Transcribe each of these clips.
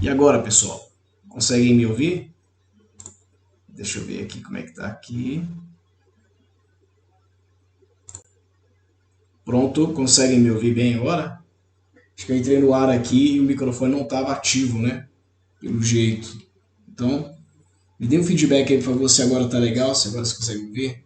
E agora, pessoal? Conseguem me ouvir? Deixa eu ver aqui como é que tá aqui. Pronto, conseguem me ouvir bem agora? Acho que eu entrei no ar aqui e o microfone não estava ativo, né? Pelo jeito. Então, me dê um feedback aí, por favor, se agora tá legal, se agora você consegue me ver.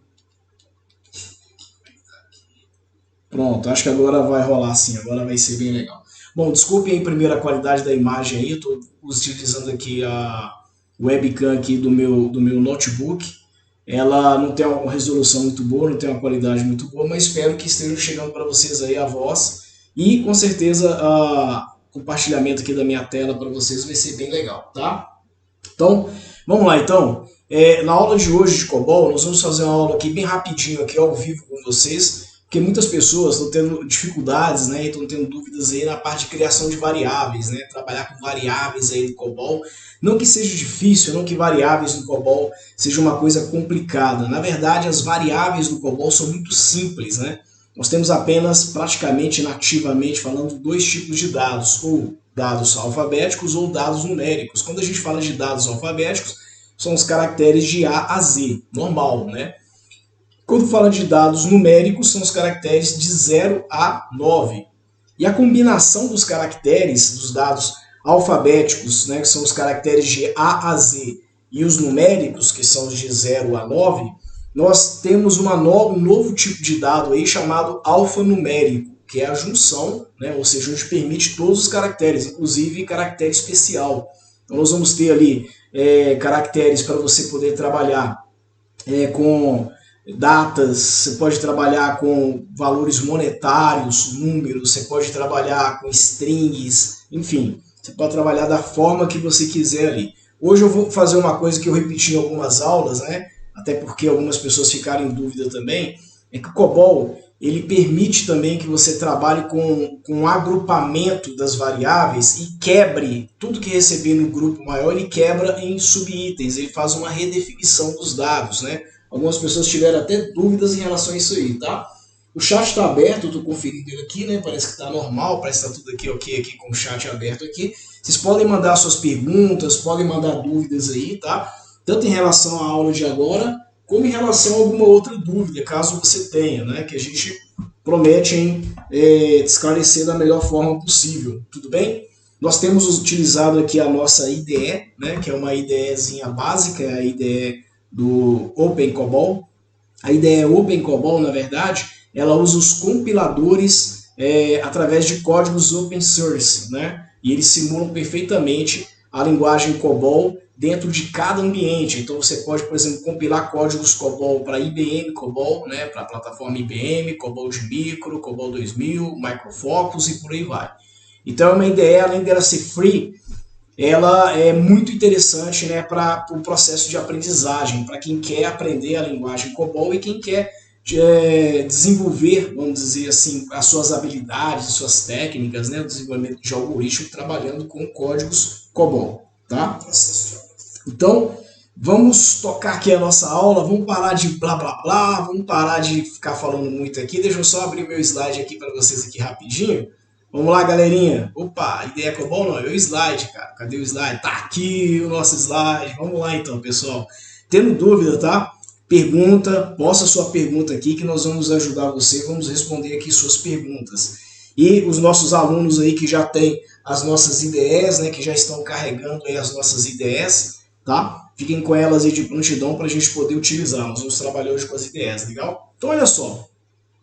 Pronto, acho que agora vai rolar sim, agora vai ser bem legal. Bom, desculpem aí primeiro a qualidade da imagem aí, eu estou utilizando aqui a webcam aqui do meu notebook. Ela não tem uma resolução muito boa, não tem uma qualidade muito boa, mas espero que esteja chegando para vocês aí a voz. E com certeza o compartilhamento aqui da minha tela para vocês vai ser bem legal, tá? Então, vamos lá então. Na aula de hoje de COBOL, nós vamos fazer uma aula aqui bem rapidinho, aqui ao vivo com vocês, porque muitas pessoas estão tendo dificuldades, né, estão tendo dúvidas aí na parte de criação de variáveis, né, trabalhar com variáveis aí no COBOL. Não que seja difícil, não que variáveis no COBOL seja uma coisa complicada. Na verdade, as variáveis do COBOL são muito simples, né? Nós temos apenas, praticamente nativamente falando, dois tipos de dados, ou dados alfabéticos ou dados numéricos. Quando a gente fala de dados alfabéticos, são os caracteres de A a Z, normal, né? Quando fala de dados numéricos, são os caracteres de 0 a 9. E a combinação dos caracteres dos dados alfabéticos, né, que são os caracteres de A a Z, e os numéricos, que são de 0 a 9, nós temos um novo tipo de dado aí chamado alfanumérico, que é a junção, né, ou seja, onde permite todos os caracteres, inclusive caractere especial. Então nós vamos ter ali caracteres para você poder trabalhar com datas, você pode trabalhar com valores monetários, números, você pode trabalhar com strings, enfim, você pode trabalhar da forma que você quiser ali. Hoje eu vou fazer uma coisa que eu repeti em algumas aulas, né? Até porque algumas pessoas ficaram em dúvida também, é que o COBOL ele permite também que você trabalhe com um agrupamento das variáveis e quebre tudo que receber no grupo maior, ele quebra em subitens, ele faz uma redefinição dos dados, né? Algumas pessoas tiveram até dúvidas em relação a isso aí, tá? O chat está aberto, eu estou conferindo ele aqui, né? Parece que está normal, parece que está tudo aqui ok aqui com o chat aberto aqui. Vocês podem mandar suas perguntas, podem mandar dúvidas aí, tá? Tanto em relação à aula de agora, como em relação a alguma outra dúvida, caso você tenha, né? Que a gente promete esclarecer da melhor forma possível, tudo bem? Nós temos utilizado aqui a nossa IDE, né? Que é uma IDEzinha básica, é a IDE do OpenCOBOL. A ideia OpenCOBOL, na verdade, ela usa os compiladores através de códigos open source, né? E eles simulam perfeitamente a linguagem COBOL dentro de cada ambiente. Então você pode, por exemplo, compilar códigos COBOL para IBM COBOL, né? Para a plataforma IBM, COBOL de micro, COBOL 2000, Microfocus e por aí vai. Então é uma ideia, além dela ser free, ela é muito interessante, né, para o processo de aprendizagem, para quem quer aprender a linguagem COBOL e quem quer desenvolver, vamos dizer assim, as suas habilidades, as suas técnicas, né, o desenvolvimento de algoritmo trabalhando com códigos COBOL, tá? Então, vamos tocar aqui a nossa aula, vamos parar de blá blá blá, vamos parar de ficar falando muito aqui, deixa eu só abrir meu slide aqui para vocês aqui rapidinho. Vamos lá, galerinha. Opa, a ideia é bom não, é o slide, cara. Cadê o slide? Tá aqui o nosso slide. Vamos lá então, pessoal. Tendo dúvida, tá? Pergunta, posta sua pergunta aqui que nós vamos ajudar você, vamos responder aqui suas perguntas. E os nossos alunos aí que já têm as nossas IDEs, né, que já estão carregando aí as nossas IDEs, tá? Fiquem com elas aí de prontidão para a gente poder utilizar. Nós vamos trabalhar hoje com as IDEs, legal? Então, olha só.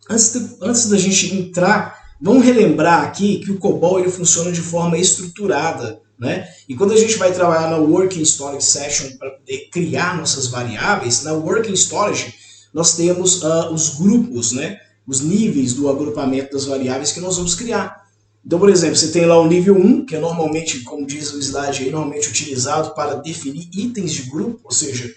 Antes da gente entrar, vamos relembrar aqui que o COBOL ele funciona de forma estruturada, né? E quando a gente vai trabalhar na Working Storage Section para poder criar nossas variáveis, na Working Storage nós temos os grupos, né? Os níveis do agrupamento das variáveis que nós vamos criar. Então, por exemplo, você tem lá o nível 1, que é normalmente, como diz o slide aí, normalmente utilizado para definir itens de grupo, ou seja,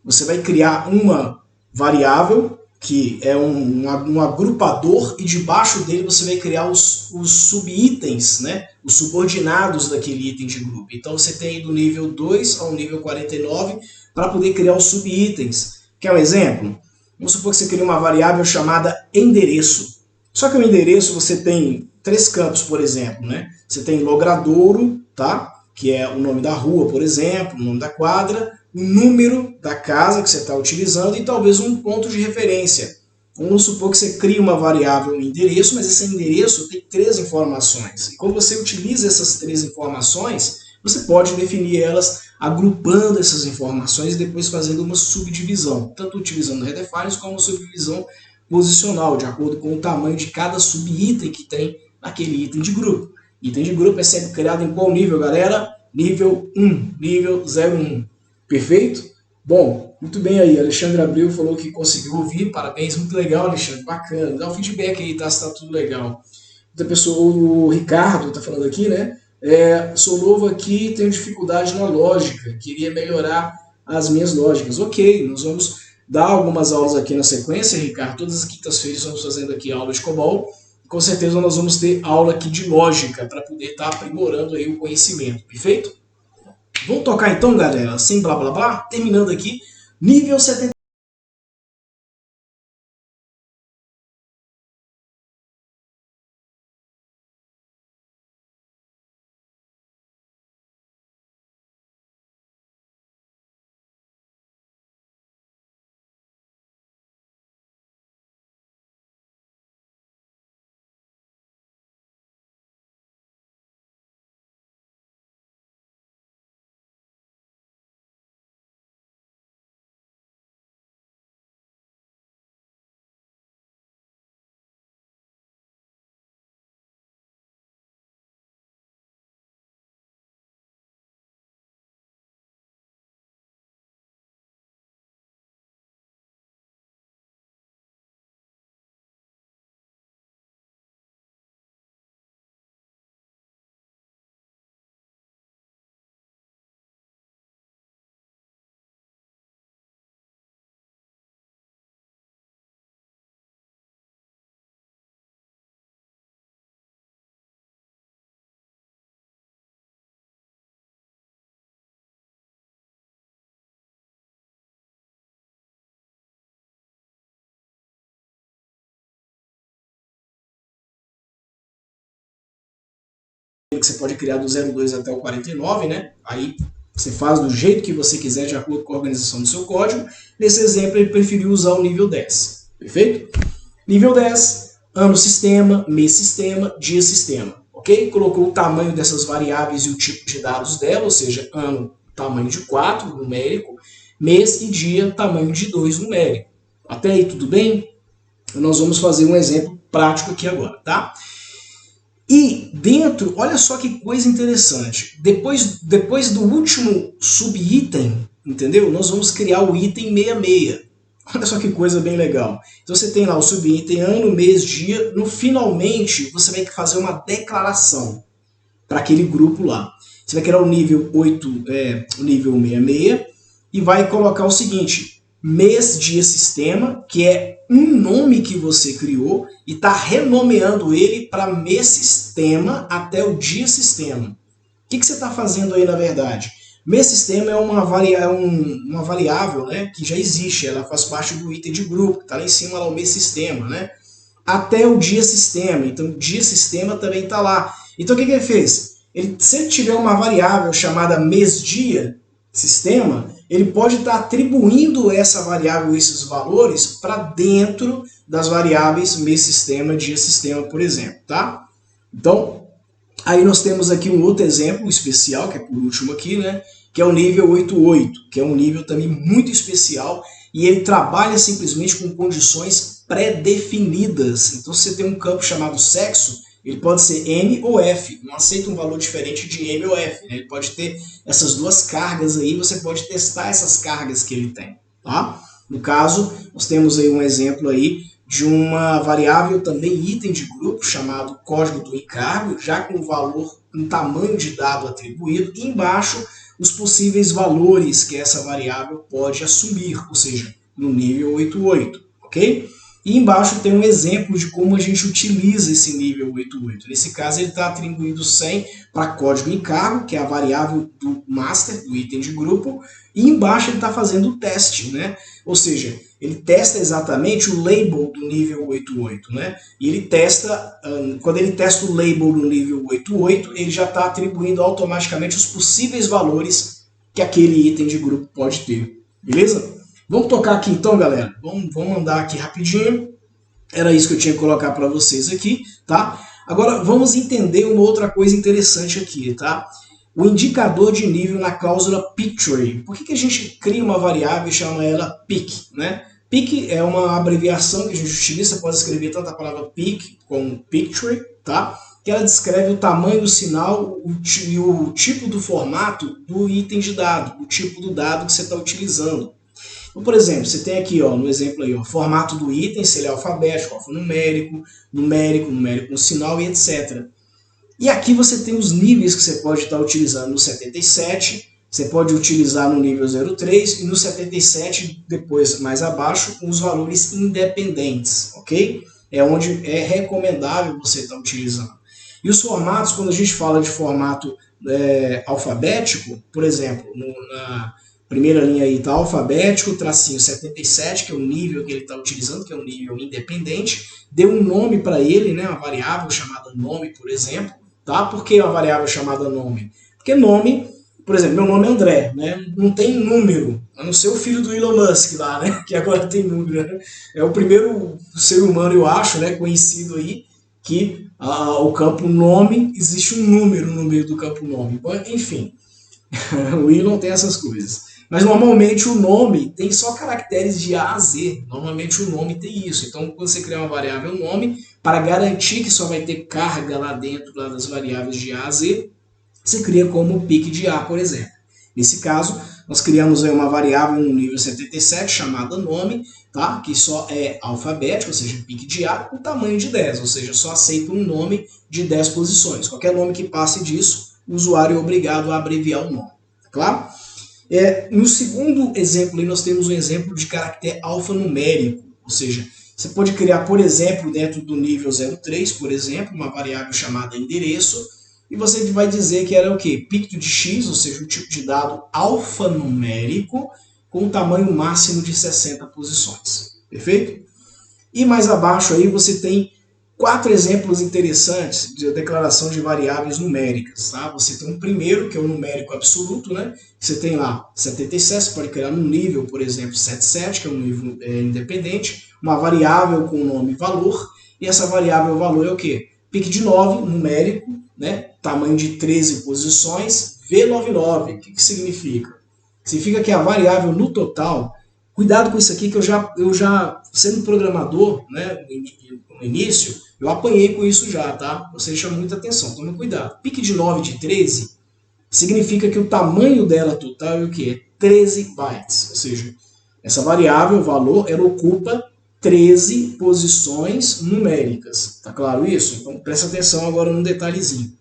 você vai criar uma variável que é um agrupador e debaixo dele você vai criar os subitens, né? Os subordinados daquele item de grupo. Então você tem do nível 2 ao nível 49 para poder criar os subitens. Quer um exemplo? Vamos supor que você cria uma variável chamada endereço. Só que o endereço você tem três campos, por exemplo, né? Você tem logradouro, tá? que é o nome da rua, por exemplo, o nome da quadra, o número da casa que você está utilizando e talvez um ponto de referência. Vamos supor que você cria uma variável endereço, mas esse endereço tem 3 informações. E quando você utiliza essas 3 informações, você pode definir elas agrupando essas informações e depois fazendo uma subdivisão, tanto utilizando redefiners como subdivisão posicional, de acordo com o tamanho de cada subitem que tem naquele item de grupo. Item de grupo é sempre criado em qual nível, galera? Nível 1, nível 01. Perfeito? Bom, muito bem aí. Alexandre Abreu falou que conseguiu ouvir. Parabéns, muito legal, Alexandre. Bacana. Dá um feedback aí, tá? Se tá tudo legal. Outra pessoa, o Ricardo, tá falando aqui, né? Sou novo aqui, tenho dificuldade na lógica. Queria melhorar as minhas lógicas. Ok, nós vamos dar algumas aulas aqui na sequência, Ricardo. Todas as quintas-feiras estamos fazendo aqui aula de COBOL. Com certeza nós vamos ter aula aqui de lógica para poder estar aprimorando aí o conhecimento. Perfeito? Vamos tocar então, galera, sem blá blá blá, terminando aqui, nível 70. Que você pode criar do 02 até o 49, né? Aí você faz do jeito que você quiser, de acordo com a organização do seu código. Nesse exemplo, ele preferiu usar o nível 10. Perfeito? Nível 10, ano sistema, mês sistema, dia sistema. Ok? Colocou o tamanho dessas variáveis e o tipo de dados dela, ou seja, ano, tamanho de 4, numérico, mês e dia, tamanho de 2, numérico. Até aí, tudo bem? Nós vamos fazer um exemplo prático aqui agora, tá? E dentro, olha só que coisa interessante, depois do último subitem, entendeu? Nós vamos criar o item 66. Olha só que coisa bem legal. Então você tem lá o subitem ano, mês, dia, no finalmente você vai fazer uma declaração para aquele grupo lá. Você vai criar o nível 8, o nível 66 e vai colocar o seguinte, mês, dia, sistema, que é um nome que você criou e está renomeando ele para mês sistema até o dia sistema. O que você está fazendo aí na verdade? Mês sistema é uma variável, né, que já existe, ela faz parte do item de grupo, que está lá em cima, lá, o mês sistema, né? Até o dia sistema, então o dia sistema também está lá. Então o que ele fez? Se ele tiver uma variável chamada mês-dia sistema, ele pode estar atribuindo essa variável, esses valores, para dentro das variáveis mês-sistema, dia-sistema, por exemplo, tá? Então, aí nós temos aqui um outro exemplo especial, que é por último aqui, né? Que é o nível 88, que é um nível também muito especial, e ele trabalha simplesmente com condições pré-definidas. Então, se você tem um campo chamado sexo, ele pode ser M ou F, não aceita um valor diferente de M ou F, né? Ele pode ter essas duas cargas aí, você pode testar essas cargas que ele tem, tá? No caso, nós temos aí um exemplo aí de uma variável também item de grupo, chamado código do encargo, já com o valor, um tamanho de dado atribuído, e embaixo os possíveis valores que essa variável pode assumir, ou seja, no nível 88, ok? E embaixo tem um exemplo de como a gente utiliza esse nível 88. Nesse caso, ele está atribuindo 100 para código encargo, que é a variável do master, do item de grupo, e embaixo ele está fazendo o teste, né? Ou seja, ele testa exatamente o label do nível 88, né? E ele testa, quando ele testa o label do nível 88, ele já está atribuindo automaticamente os possíveis valores que aquele item de grupo pode ter, beleza? Vamos tocar aqui então, galera. Vamos andar aqui rapidinho. Era isso que eu tinha que colocar para vocês aqui, tá? Agora vamos entender uma outra coisa interessante aqui, tá? O indicador de nível na cláusula picture. Por que a gente cria uma variável e chama ela pic, né? Pic é uma abreviação que a gente utiliza, você pode escrever tanto a palavra pic como picture, tá? Que ela descreve o tamanho do sinal e o tipo do formato do item de dado, o tipo do dado que você está utilizando. Então, por exemplo, você tem aqui, ó, no exemplo aí, ó, formato do item, se ele é alfabético, alfanumérico, numérico com sinal e etc. E aqui você tem os níveis que você pode estar utilizando no 77, você pode utilizar no nível 03 e no 77, depois mais abaixo, com os valores independentes, ok? É onde é recomendável você estar utilizando. E os formatos, quando a gente fala de formato alfabético, por exemplo, na primeira linha aí está alfabético, tracinho 77, que é o nível que ele está utilizando, que é um nível independente. Deu um nome para ele, né, uma variável chamada nome, por exemplo. Tá? Por que uma variável chamada nome? Porque nome, por exemplo, meu nome é André, né, não tem número, a não ser o filho do Elon Musk lá, né, que agora tem número. Né? É o primeiro ser humano, eu acho, né, conhecido aí, que o campo nome, existe um número no meio do campo nome. Enfim, o Elon tem essas coisas. Mas normalmente o nome tem só caracteres de A a Z. Normalmente o nome tem isso. Então, quando você criar uma variável nome, para garantir que só vai ter carga lá dentro lá das variáveis de A a Z, você cria como pic de A, por exemplo. Nesse caso, nós criamos aí uma variável no nível 77 chamada nome, tá? Que só é alfabético, ou seja, pic de A, com tamanho de 10, ou seja, só aceita um nome de 10 posições. Qualquer nome que passe disso, o usuário é obrigado a abreviar o nome. Tá claro? No segundo exemplo, aí, nós temos um exemplo de caractere alfanumérico, ou seja, você pode criar, por exemplo, dentro do nível 03, por exemplo, uma variável chamada endereço, e você vai dizer que era o quê? Picto de x, ou seja, um tipo de dado alfanumérico com um tamanho máximo de 60 posições. Perfeito? E mais abaixo aí você tem 4 exemplos interessantes de declaração de variáveis numéricas. Tá? Você tem um primeiro, que é o numérico absoluto, né? Você tem lá 77, você pode criar num nível, por exemplo, 77, que é um nível independente, uma variável com o nome valor, e essa variável valor é o quê? Pic de 9, numérico, né? Tamanho de 13 posições, V99. O que significa? Significa que a variável no total, cuidado com isso aqui, que eu já sendo programador, né, no início, eu apanhei com isso já, tá? Você chama muita atenção, tome cuidado. Pic de 9 de 13 significa que o tamanho dela total é o quê? 13 bytes. Ou seja, essa variável, o valor, ela ocupa 13 posições numéricas. Tá claro isso? Então presta atenção agora num detalhezinho.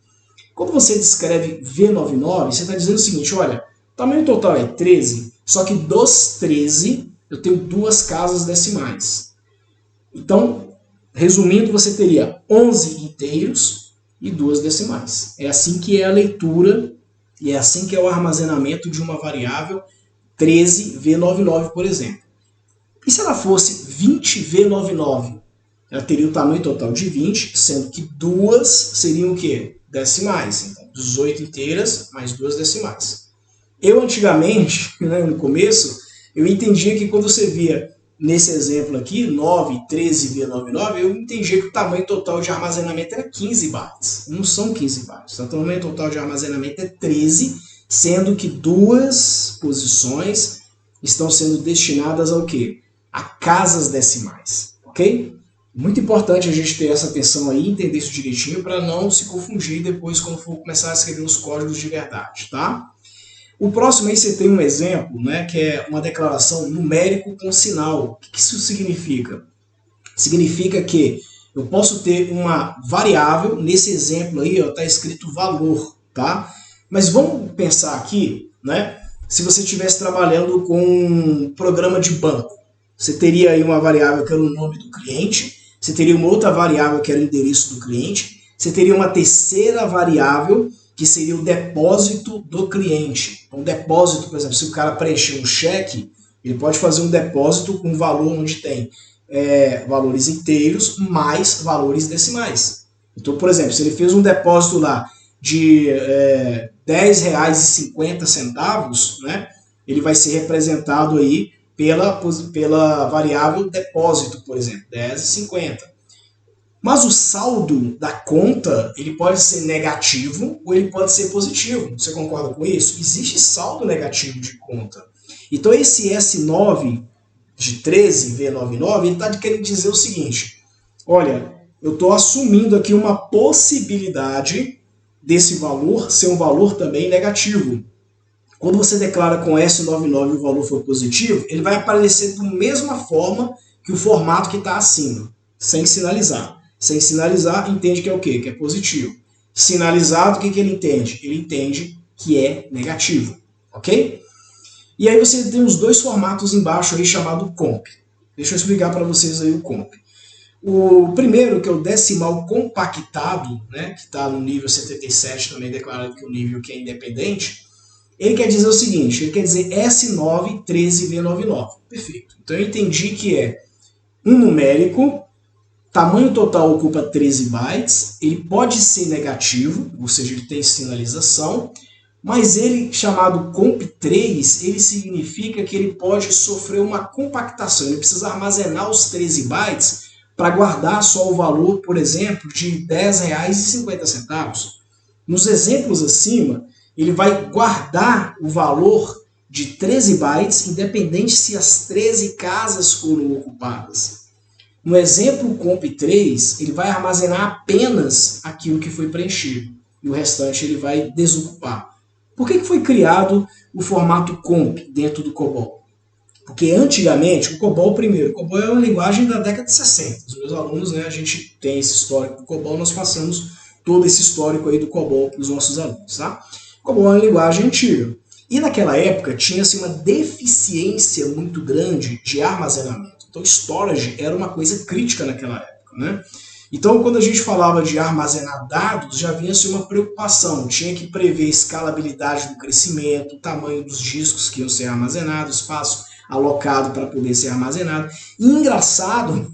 Quando você descreve V99, você está dizendo o seguinte, olha, o tamanho total é 13, só que dos 13 eu tenho 2 casas decimais. Então, resumindo, você teria 11 inteiros e 2 decimais. É assim que é a leitura e é assim que é o armazenamento de uma variável 13V99, por exemplo. E se ela fosse 20V99? Ela teria o tamanho total de 20, sendo que 2 seriam o quê? Decimais. Então, 18 inteiras mais 2 decimais. Eu antigamente, né, no começo, eu entendia que quando você via nesse exemplo aqui, 9, 13V99, eu entendia que o tamanho total de armazenamento era 15 bytes. Não são 15 bytes. Então, o tamanho total de armazenamento é 13, sendo que 2 posições estão sendo destinadas ao quê? A casas decimais. Ok? Muito importante a gente ter essa atenção aí, entender isso direitinho, para não se confundir depois quando for começar a escrever os códigos de verdade, tá? O próximo aí você tem um exemplo, né, que é uma declaração numérico com sinal. O que isso significa? Significa que eu posso ter uma variável, nesse exemplo aí está escrito valor, tá? Mas vamos pensar aqui, né, se você estivesse trabalhando com um programa de banco. Você teria aí uma variável que era o nome do cliente, você teria uma outra variável que era o endereço do cliente, você teria uma terceira variável que seria o depósito do cliente. Então, o depósito, por exemplo, se o cara preencher um cheque, Ele pode fazer um depósito com valor onde tem valores inteiros mais valores decimais. Então, por exemplo, se ele fez um depósito lá de R$10,50, né, ele vai ser representado aí pela variável depósito, por exemplo, R$10,50. Mas o saldo da conta, ele pode ser negativo ou ele pode ser positivo. Você concorda com isso? Existe saldo negativo de conta. Então esse S9 de 13V99, ele está querendo dizer o seguinte: olha, eu estou assumindo aqui uma possibilidade desse valor ser um valor também negativo. Quando você declara com S99 e o valor for positivo, ele vai aparecer da mesma forma que o formato que está acima, sem sinalizar. Sem sinalizar, entende que é o quê? Que é positivo. Sinalizado, o que ele entende? Ele entende que é negativo, ok? E aí você tem os dois formatos embaixo aí chamado comp. Deixa eu explicar para vocês aí o comp. O primeiro, que é o decimal compactado, né, que está no nível 77, também declarado que é um nível que é independente, ele quer dizer o seguinte, ele quer dizer S9 13V99. Perfeito. Então eu entendi que é um numérico, tamanho total ocupa 13 bytes, ele pode ser negativo, ou seja, ele tem sinalização, mas ele, chamado comp3, ele significa que ele pode sofrer uma compactação, ele precisa armazenar os 13 bytes para guardar só o valor, por exemplo, de R$10,50. Nos exemplos acima, ele vai guardar o valor de 13 bytes, independente se as 13 casas foram ocupadas. No exemplo comp3, ele vai armazenar apenas aquilo que foi preenchido, e o restante ele vai desocupar. Por que foi criado o formato comp dentro do COBOL? Porque antigamente, o COBOL o COBOL é uma linguagem da década de 60. Os meus alunos, né, a gente tem esse histórico do COBOL, nós passamos todo esse histórico aí do COBOL para os nossos alunos, tá? O COBOL é uma linguagem antiga. E naquela época tinha-se uma deficiência muito grande de armazenamento. Então, storage era uma coisa crítica naquela época, né? Então, quando a gente falava de armazenar dados, já vinha-se uma preocupação. Tinha que prever a escalabilidade do crescimento, o tamanho dos discos que iam ser armazenados, espaço alocado para poder ser armazenado. E engraçado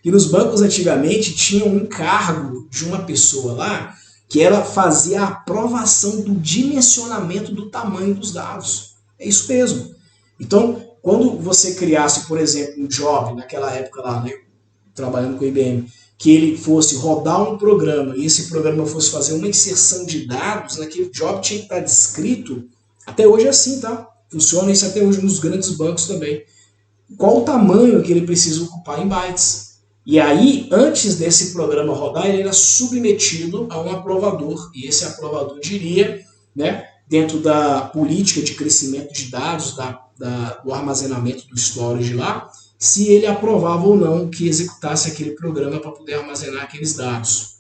que nos bancos antigamente tinha um encargo de uma pessoa lá que ela fazia a aprovação do dimensionamento do tamanho dos dados. É isso mesmo. Então, quando você criasse, por exemplo, um job, naquela época lá, né, trabalhando com o IBM, que ele fosse rodar um programa e esse programa fosse fazer uma inserção de dados, naquele job tinha que estar descrito, até hoje é assim, tá? Funciona isso até hoje nos grandes bancos também. Qual o tamanho que ele precisa ocupar em bytes? E aí, antes desse programa rodar, ele era submetido a um aprovador, e esse aprovador diria, né, dentro da política de crescimento de dados, do armazenamento do storage lá, se ele aprovava ou não que executasse aquele programa para poder armazenar aqueles dados.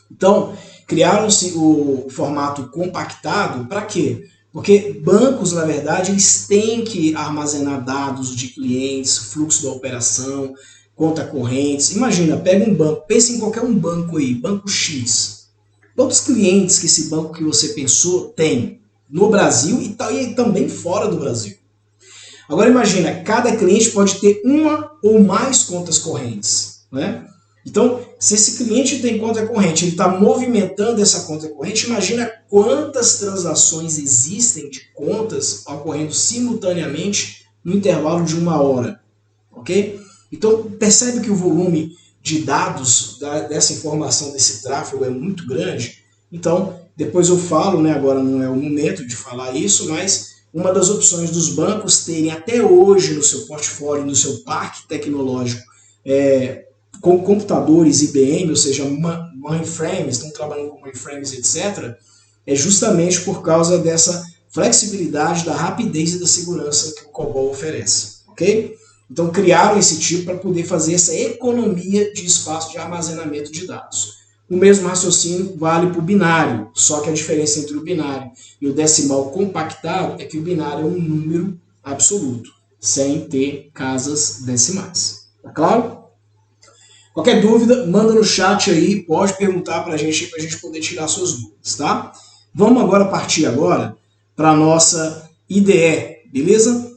Então, criaram-se o formato compactado para quê? Porque bancos, na verdade, eles têm que armazenar dados de clientes, fluxo da operação, conta correntes. Imagina, pega um banco, pense em qualquer um banco aí, banco X. Quantos clientes que esse banco que você pensou tem no Brasil e também fora do Brasil? Agora imagina, cada cliente pode ter uma ou mais contas correntes, né? Então, se esse cliente tem conta corrente, ele está movimentando essa conta corrente, imagina quantas transações existem de contas ocorrendo simultaneamente no intervalo de 1 hora, ok? Então, percebe que o volume de dados dessa informação, desse tráfego é muito grande? Então, depois eu falo, né, agora não é o momento de falar isso, mas uma das opções dos bancos terem até hoje no seu portfólio, no seu parque tecnológico, com computadores IBM, ou seja, mainframes, estão trabalhando com mainframes, etc., é justamente por causa dessa flexibilidade, da rapidez e da segurança que o COBOL oferece, ok? Então criaram esse tipo para poder fazer essa economia de espaço de armazenamento de dados. O mesmo raciocínio vale para o binário, só que a diferença entre o binário e o decimal compactado é que o binário é um número absoluto, sem ter casas decimais. Tá claro? Qualquer dúvida, manda no chat aí, pode perguntar para a gente poder tirar suas dúvidas, tá? Vamos agora partir para a nossa IDE, beleza?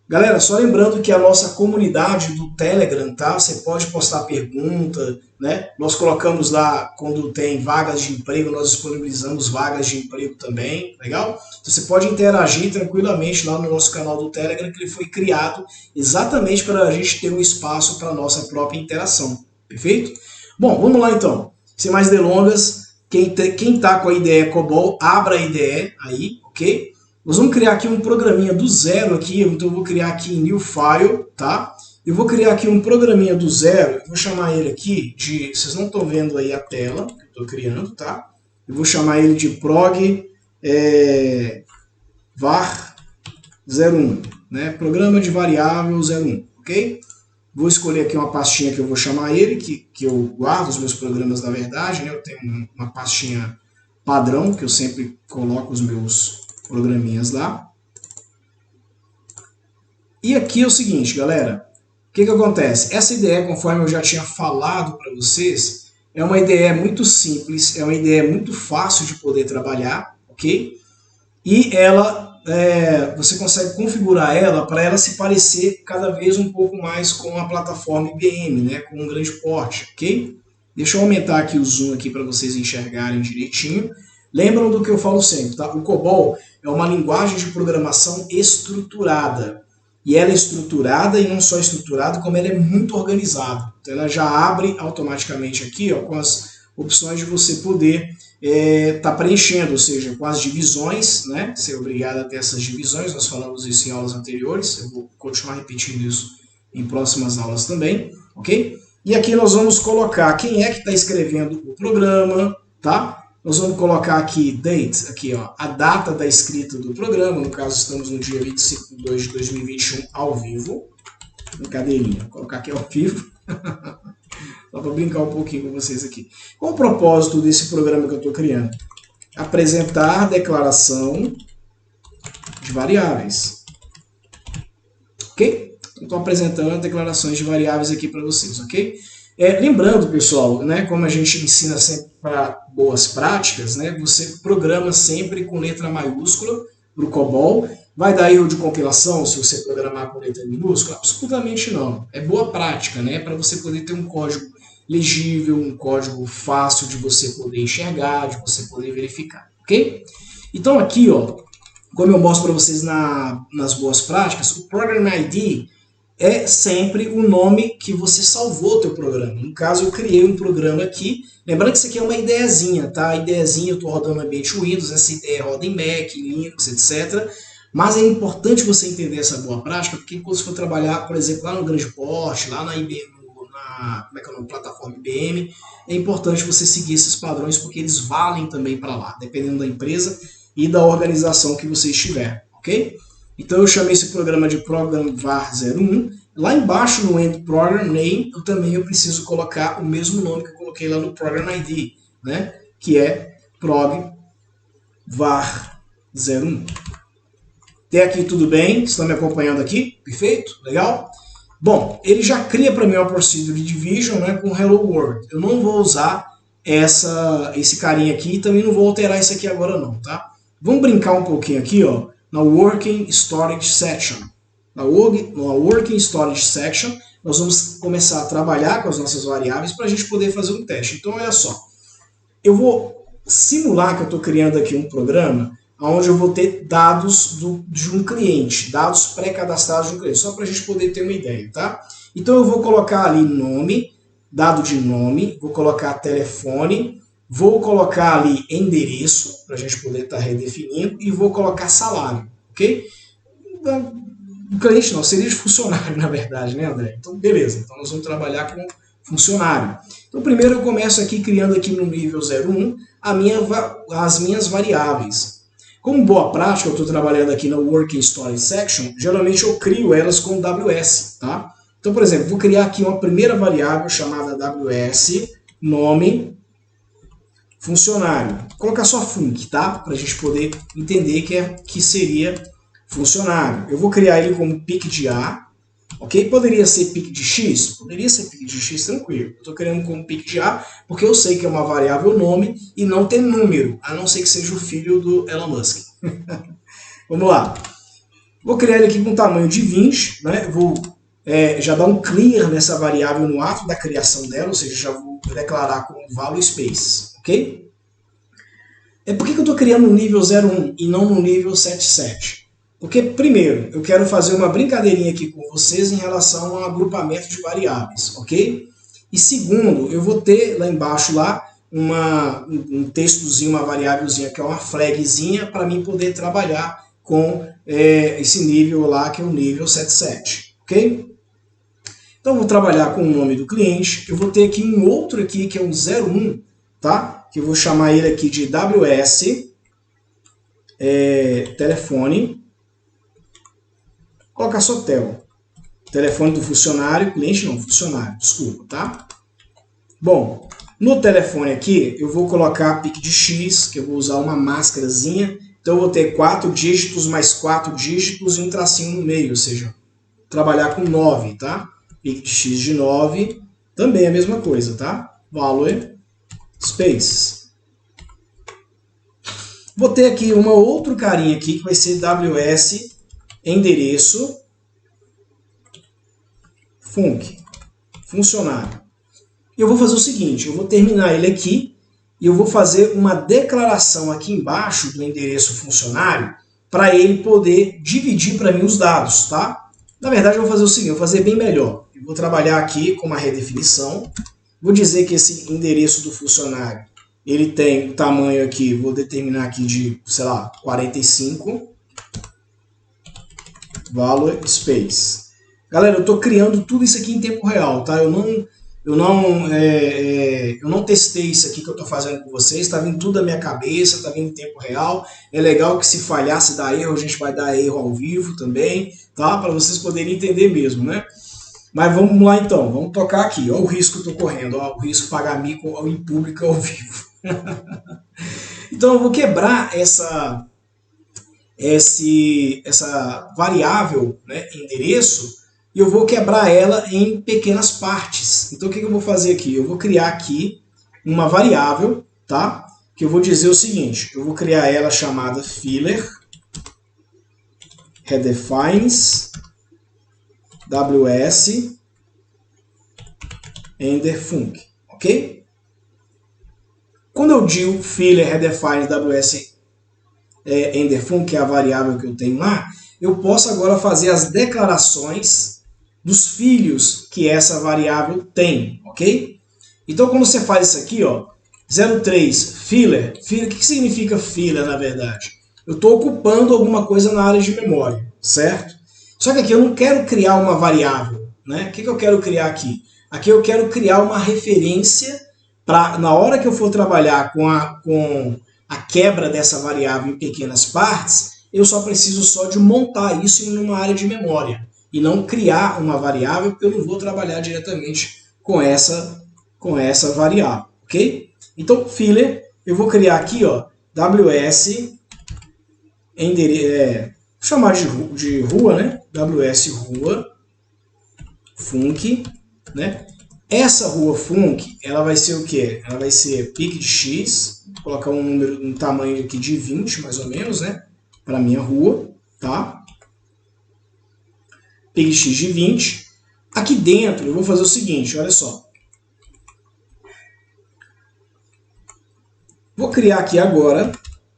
Galera, só lembrando que a nossa comunidade do Telegram, tá? Você pode postar pergunta, né? Nós colocamos lá, quando tem vagas de emprego, nós disponibilizamos vagas de emprego também, legal? Então você pode interagir tranquilamente lá no nosso canal do Telegram, que ele foi criado exatamente para a gente ter um espaço para a nossa própria interação, perfeito? Bom, vamos lá então. Sem mais delongas, quem tá com a IDE COBOL, abra a IDE aí, ok? Nós vamos criar aqui um programinha do zero aqui, então eu vou criar aqui em New File, tá? Eu vou criar aqui um programinha do zero, vou chamar ele aqui de, vocês não estão vendo aí a tela que eu estou criando, tá? Eu vou chamar ele de prog var 01, né? Programa de variável 01, ok? Vou escolher aqui uma pastinha que eu vou chamar ele, que eu guardo os meus programas na verdade, né? Eu tenho uma pastinha padrão, que eu sempre coloco os meus programinhas lá. E aqui é o seguinte, galera, o que acontece? Essa IDE, conforme eu já tinha falado para vocês, é uma IDE muito simples, é uma IDE muito fácil de poder trabalhar, ok? E ela, você consegue configurar ela para ela se parecer cada vez um pouco mais com a plataforma IBM, né? Com um grande porte, ok? Deixa eu aumentar aqui o zoom aqui para vocês enxergarem direitinho. Lembram do que eu falo sempre, tá? O COBOL é uma linguagem de programação estruturada. E ela é estruturada, e não só estruturada, como ela é muito organizada. Então ela já abre automaticamente aqui, ó, com as opções de você poder tá preenchendo, ou seja, com as divisões, né? Ser obrigado a ter essas divisões, nós falamos isso em aulas anteriores, eu vou continuar repetindo isso em próximas aulas também, ok? E aqui nós vamos colocar quem é que está escrevendo o programa, tá? Nós vamos colocar aqui date, aqui ó, a data da escrita do programa, no caso estamos no dia 25 de 2 de 2021 ao vivo, brincadeirinha, vou colocar aqui ao vivo, só para brincar um pouquinho com vocês aqui. Qual o propósito desse programa que eu estou criando? Apresentar declaração de variáveis, ok? Estou apresentando declarações de variáveis aqui para vocês, ok? Lembrando, pessoal, né, como a gente ensina sempre para boas práticas, né, você programa sempre com letra maiúscula para o COBOL. Vai dar erro de compilação se você programar com letra minúscula? Absolutamente não. É boa prática, né, para você poder ter um código legível, um código fácil de você poder enxergar, de você poder verificar, ok? Então aqui, ó, como eu mostro para vocês nas boas práticas, o Program ID é sempre o nome que você salvou o teu programa. No caso, eu criei um programa aqui. Lembrando que isso aqui é uma ideazinha, tá? A ideazinha eu estou rodando no ambiente Windows, essa ideia roda em Mac, Linux, etc. Mas é importante você entender essa boa prática, porque quando você for trabalhar, por exemplo, lá no grande porte, lá na IBM, na plataforma IBM, é importante você seguir esses padrões, porque eles valem também para lá, dependendo da empresa e da organização que você estiver, ok? Então eu chamei esse programa de Program var 01. Lá embaixo no End Program Name, eu preciso colocar o mesmo nome que eu coloquei lá no Program ID, né? Que é Prog var 01. Até aqui tudo bem? Estão me acompanhando aqui? Perfeito? Legal? Bom, ele já cria para mim uma Procedure Division, né, com Hello World. Eu não vou usar esse carinha aqui e também não vou alterar isso aqui agora não, tá? Vamos brincar um pouquinho aqui, ó, na Working Storage Section. Na Working Storage Section, nós vamos começar a trabalhar com as nossas variáveis para a gente poder fazer um teste. Então, olha só. Eu vou simular que eu estou criando aqui um programa onde eu vou ter dados de um cliente, dados pré-cadastrados de um cliente, só para a gente poder ter uma ideia, tá? Então, eu vou colocar ali nome, dado de nome, vou colocar telefone, vou colocar ali endereço, para a gente poder estar redefinindo, e vou colocar salário, ok? O cliente não, seria de funcionário, na verdade, né, André? Então, beleza. Então, nós vamos trabalhar com funcionário. Então, primeiro eu começo aqui criando aqui no nível 01 as minhas variáveis. Como boa prática, eu estou trabalhando aqui no Working Storage Section, geralmente eu crio elas com WS, tá? Então, por exemplo, vou criar aqui uma primeira variável chamada WS, nome, funcionário. Vou colocar só func, tá? Para a gente poder entender que seria funcionário. Eu vou criar ele como pic de A, ok? Poderia ser pic de X? Poderia ser pic de X tranquilo. Eu estou criando como pic de A porque eu sei que é uma variável nome e não tem número, a não ser que seja o filho do Elon Musk. Vamos lá. Vou criar ele aqui com tamanho de 20, né? Vou já dar um clear nessa variável no ato da criação dela, ou seja, já vou declarar como value space, ok? Por que eu estou criando no nível 01 e não no nível 77? Porque, primeiro, eu quero fazer uma brincadeirinha aqui com vocês em relação ao agrupamento de variáveis, ok? E segundo, eu vou ter lá embaixo lá um textozinho, uma variávelzinha, que é uma flagzinha, para mim poder trabalhar com esse nível lá, que é o nível 77, ok? Então, eu vou trabalhar com o nome do cliente. Eu vou ter aqui um outro aqui, que é um 01, tá? Que eu vou chamar ele aqui de WS telefone. Colocar só tel. Telefone do funcionário, cliente não, funcionário, desculpa, tá? Bom, no telefone aqui, eu vou colocar pique de X, que eu vou usar uma máscarazinha. Então, eu vou ter 4 dígitos mais 4 dígitos e um tracinho no meio, ou seja, trabalhar com 9, tá? Pique de X de 9, também é a mesma coisa, tá? Value space. Vou ter aqui uma outro carinha aqui, que vai ser WS endereço func, funcionário. Eu vou fazer o seguinte, eu vou terminar ele aqui e eu vou fazer uma declaração aqui embaixo do endereço funcionário para ele poder dividir para mim os dados, tá? Na verdade, eu vou fazer o seguinte, eu vou fazer bem melhor. Eu vou trabalhar aqui com uma redefinição. Vou dizer que esse endereço do funcionário, ele tem tamanho aqui, vou determinar aqui de, sei lá, 45. Value space. Galera, eu estou criando tudo isso aqui em tempo real, tá? Eu não testei isso aqui que eu estou fazendo com vocês, está vindo tudo da minha cabeça, está vindo em tempo real. É legal que se falhar, se dar erro, a gente vai dar erro ao vivo também, tá? Para vocês poderem entender mesmo, né? Mas vamos lá então, vamos tocar aqui. Olha o risco que eu estou correndo, olha o risco de pagar mico em público ao vivo. Então eu vou quebrar essa variável, né, endereço, e eu vou quebrar ela em pequenas partes. Então o que eu vou fazer aqui? Eu vou criar aqui uma variável, tá? Que eu vou dizer o seguinte, eu vou criar ela chamada filler redefines ws enderfunc, ok? Quando eu digo filler redefines ws enderfunc, que é a variável que eu tenho lá, eu posso agora fazer as declarações dos filhos que essa variável tem, ok? Então, quando você faz isso aqui, ó, 03 filler, o que significa filler, na verdade? Eu estou ocupando alguma coisa na área de memória, certo? Só que aqui eu não quero criar uma variável, né? O que eu quero criar aqui? Aqui eu quero criar uma referência para, na hora que eu for trabalhar com a quebra dessa variável em pequenas partes, eu só preciso só de montar isso em uma área de memória e não criar uma variável, porque eu não vou trabalhar diretamente com essa variável, ok? Então, filler, eu vou criar aqui, ó, ws vou chamar de rua, né? ws rua func, né? Essa rua func, ela vai ser o quê? Ela vai ser pique de x, vou colocar um tamanho aqui de 20, mais ou menos, né? Para a minha rua, tá? Pique de x de 20. Aqui dentro eu vou fazer o seguinte, olha só. Vou criar aqui agora,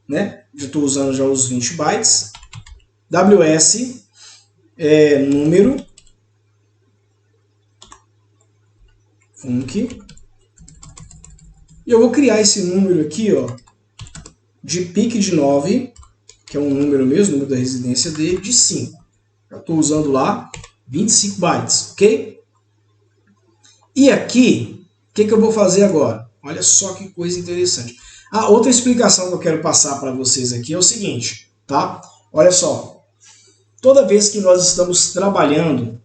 né? Já estou usando já os 20 bytes. ws número func. E eu vou criar esse número aqui, ó, de pique de 9, que é um número mesmo, número da residência dele, de 5. Eu estou usando lá 25 bytes, ok? E aqui, o que eu vou fazer agora? Olha só que coisa interessante. A outra explicação que eu quero passar para vocês aqui é o seguinte, tá? Olha só. Toda vez que nós estamos trabalhando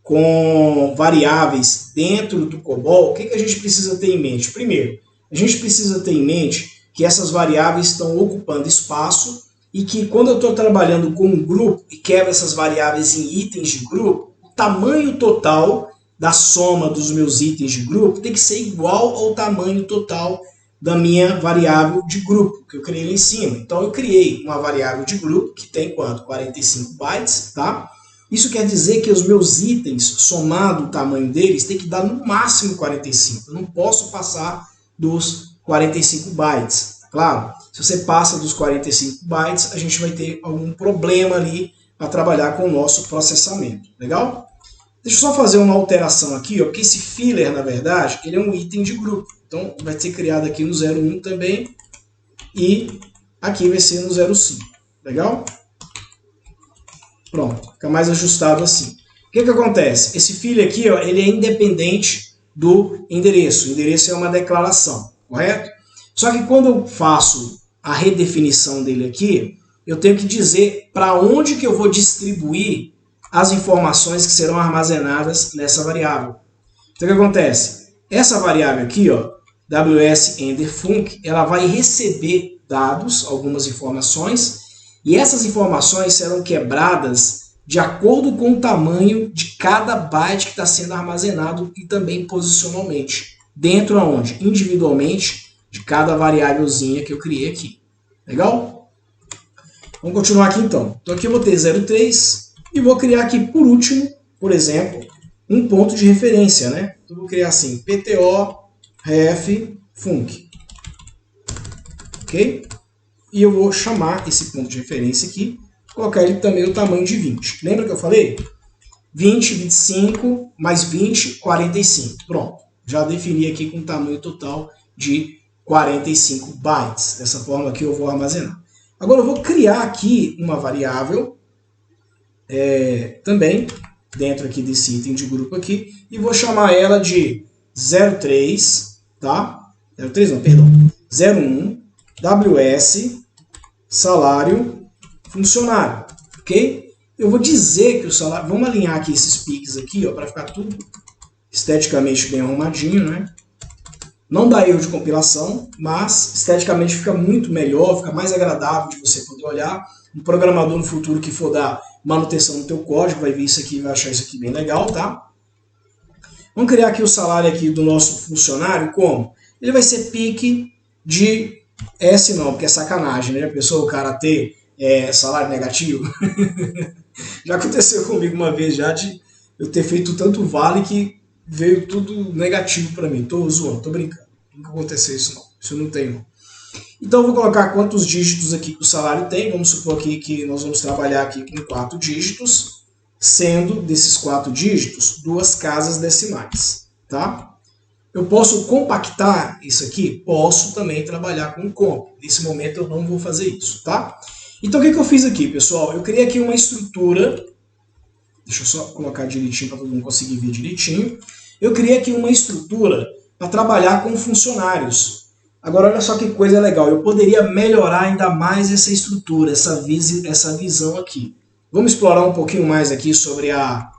com variáveis dentro do COBOL, o que a gente precisa ter em mente? Primeiro, a gente precisa ter em mente que essas variáveis estão ocupando espaço e que quando eu estou trabalhando com um grupo e quebro essas variáveis em itens de grupo, o tamanho total da soma dos meus itens de grupo tem que ser igual ao tamanho total da minha variável de grupo, que eu criei lá em cima. Então eu criei uma variável de grupo que tem quanto? 45 bytes, tá? Isso quer dizer que os meus itens, somado o tamanho deles, tem que dar no máximo 45. Eu não posso passar dos 45 bytes, tá claro? Se você passa dos 45 bytes, a gente vai ter algum problema ali para trabalhar com o nosso processamento, legal? Deixa eu só fazer uma alteração aqui, ó, porque esse filler, na verdade, ele é um item de grupo. Então, vai ser criado aqui no 01 também e aqui vai ser no 05, legal? Pronto, fica mais ajustado assim. O que acontece? Esse filler aqui, ó, ele é independente do endereço. O endereço é uma declaração, correto? Só que quando eu faço a redefinição dele aqui, eu tenho que dizer para onde que eu vou distribuir as informações que serão armazenadas nessa variável. Então o que acontece? Essa variável aqui, ó, WS_func, ela vai receber dados, algumas informações, e essas informações serão quebradas de acordo com o tamanho de cada byte que está sendo armazenado e também posicionalmente. Dentro aonde? Individualmente de cada variávelzinha que eu criei aqui. Legal? Vamos continuar aqui então. Então aqui eu vou ter 03 e vou criar aqui por último, por exemplo, um ponto de referência, né? Então eu vou criar assim, PTO ref func. Ok? E eu vou chamar esse ponto de referência aqui, colocar ele também no tamanho de 20. Lembra que eu falei? 20, 25, mais 20, 45. Pronto. Já defini aqui com um tamanho total de 45 bytes. Dessa forma aqui eu vou armazenar. Agora eu vou criar aqui uma variável, também, dentro aqui desse item de grupo aqui, e vou chamar ela de 03, tá? 03 não, perdão. 01, WS, salário, funcionário, ok? Eu vou dizer que o salário... Vamos alinhar aqui esses piques aqui, ó, para ficar tudo esteticamente bem arrumadinho, né? Não dá erro de compilação, mas esteticamente fica muito melhor, fica mais agradável de você poder olhar. Um programador no futuro que for dar manutenção no teu código vai ver isso aqui e vai achar isso aqui bem legal, tá? Vamos criar aqui o salário aqui do nosso funcionário, como? Ele vai ser pique de S não, porque é sacanagem, né? Já pensou o cara ter salário negativo? Já aconteceu comigo uma vez já de eu ter feito tanto vale que veio tudo negativo para mim. Tô zoando, tô brincando. Nunca aconteceu isso não. Isso eu não tenho. Então eu vou colocar quantos dígitos aqui que o salário tem. Vamos supor aqui que nós vamos trabalhar aqui com 4 dígitos, sendo desses 4 dígitos 2 casas decimais, tá? Eu posso compactar isso aqui? Posso também trabalhar com comp. Nesse momento eu não vou fazer isso, tá? Então o que eu fiz aqui, pessoal? Eu criei aqui uma estrutura. Deixa eu só colocar direitinho para todo mundo conseguir ver direitinho. Eu criei aqui uma estrutura para trabalhar com funcionários. Agora olha só que coisa legal. Eu poderia melhorar ainda mais essa estrutura, essa visão aqui. Vamos explorar um pouquinho mais aqui sobre a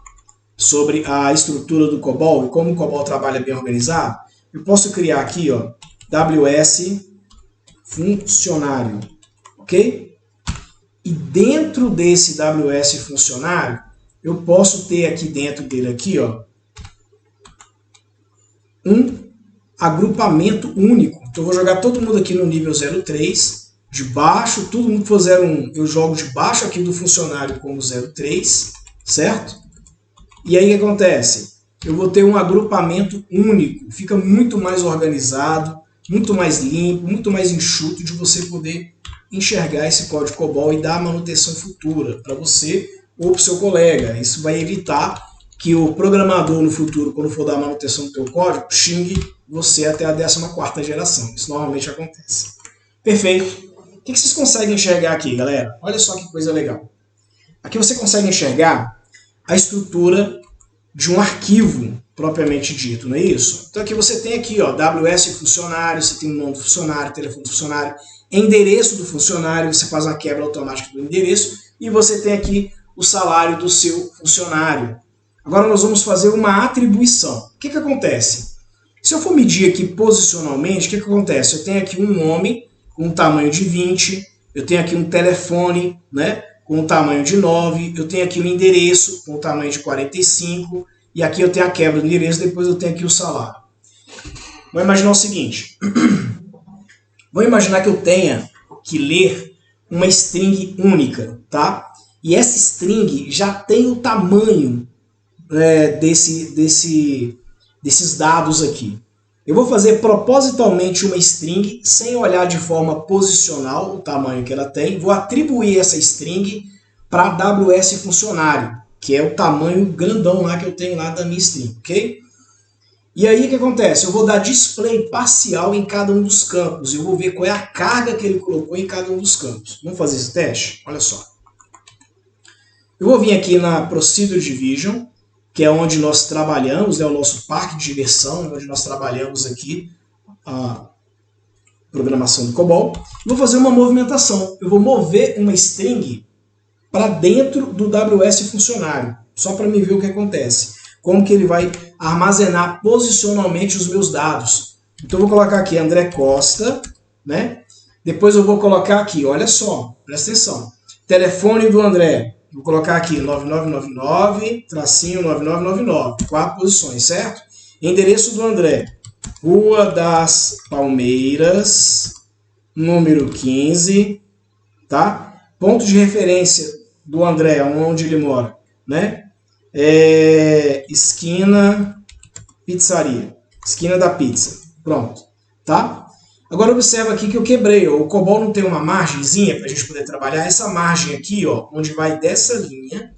estrutura do COBOL e como o COBOL trabalha bem organizado. Eu posso criar aqui, ó, WS funcionário, ok? E dentro desse WS funcionário, eu posso ter aqui dentro dele aqui, ó, um agrupamento único. Então eu vou jogar todo mundo aqui no nível 03, de baixo, todo mundo que for 01, eu jogo de baixo aqui do funcionário como 03, certo? E aí o que acontece? Eu vou ter um agrupamento único, fica muito mais organizado, muito mais limpo, muito mais enxuto de você poder enxergar esse código COBOL e dar manutenção futura para você ou para o seu colega. Isso vai evitar que o programador no futuro, quando for dar manutenção do teu código, xingue você até a 14ª geração. Isso normalmente acontece. Perfeito. O que vocês conseguem enxergar aqui, galera? Olha só que coisa legal. Aqui você consegue enxergar a estrutura de um arquivo propriamente dito, não é isso? Então aqui você tem aqui, ó, WS funcionário, você tem o nome do funcionário, telefone do funcionário, endereço do funcionário, você faz uma quebra automática do endereço e você tem aqui o salário do seu funcionário. Agora nós vamos fazer uma atribuição. O que acontece? Se eu for medir aqui posicionalmente, o que acontece? Eu tenho aqui um nome com um tamanho de 20, eu tenho aqui um telefone, né, com um tamanho de 9, eu tenho aqui um endereço com um tamanho de 45, e aqui eu tenho a quebra do endereço, depois eu tenho aqui o salário. Vamos imaginar o seguinte, Vamos imaginar que eu tenha que ler uma string única, tá? E essa string já tem o tamanho desses dados aqui. Eu vou fazer propositalmente uma string sem olhar de forma posicional o tamanho que ela tem. Vou atribuir essa string para AWS funcionário, que é o tamanho grandão lá que eu tenho lá da minha string, ok? E aí o que acontece? Eu vou dar display parcial em cada um dos campos. Eu vou ver qual é a carga que ele colocou em cada um dos campos. Vamos fazer esse teste? Olha só. Eu vou vir aqui na Procedure Division, que é onde nós trabalhamos, o nosso parque de diversão, onde nós trabalhamos aqui a programação do COBOL. Vou fazer uma movimentação. Eu vou mover uma string para dentro do WS funcionário, só para me ver o que acontece. Como que ele vai armazenar posicionalmente os meus dados. Então eu vou colocar aqui André Costa, né? Depois eu vou colocar aqui, olha só, presta atenção. Telefone do André. Vou colocar aqui 9999-9999, 4 posições, certo? Endereço do André, Rua das Palmeiras, número 15, tá? Ponto de referência do André, onde ele mora, né? Esquina pizzaria, esquina da pizza, pronto, tá? Agora observa aqui que eu quebrei, ó, o COBOL não tem uma margenzinha para a gente poder trabalhar. Essa margem aqui, ó, onde vai dessa linha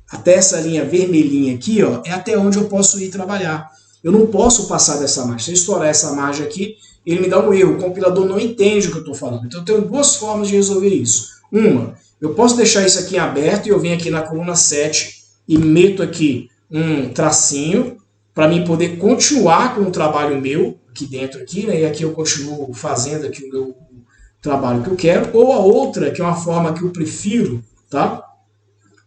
até essa linha vermelhinha aqui, ó, é até onde eu posso ir trabalhar. Eu não posso passar dessa margem. Se eu estourar essa margem aqui, ele me dá um erro. O compilador não entende o que eu estou falando. Então eu tenho duas formas de resolver isso. Uma, eu posso deixar isso aqui em aberto e eu venho aqui na coluna 7 e meto aqui um tracinho para mim poder continuar com o trabalho meu aqui dentro, aqui, né? E aqui eu continuo fazendo aqui o meu trabalho que eu quero. Ou a outra, que é uma forma que eu prefiro, tá?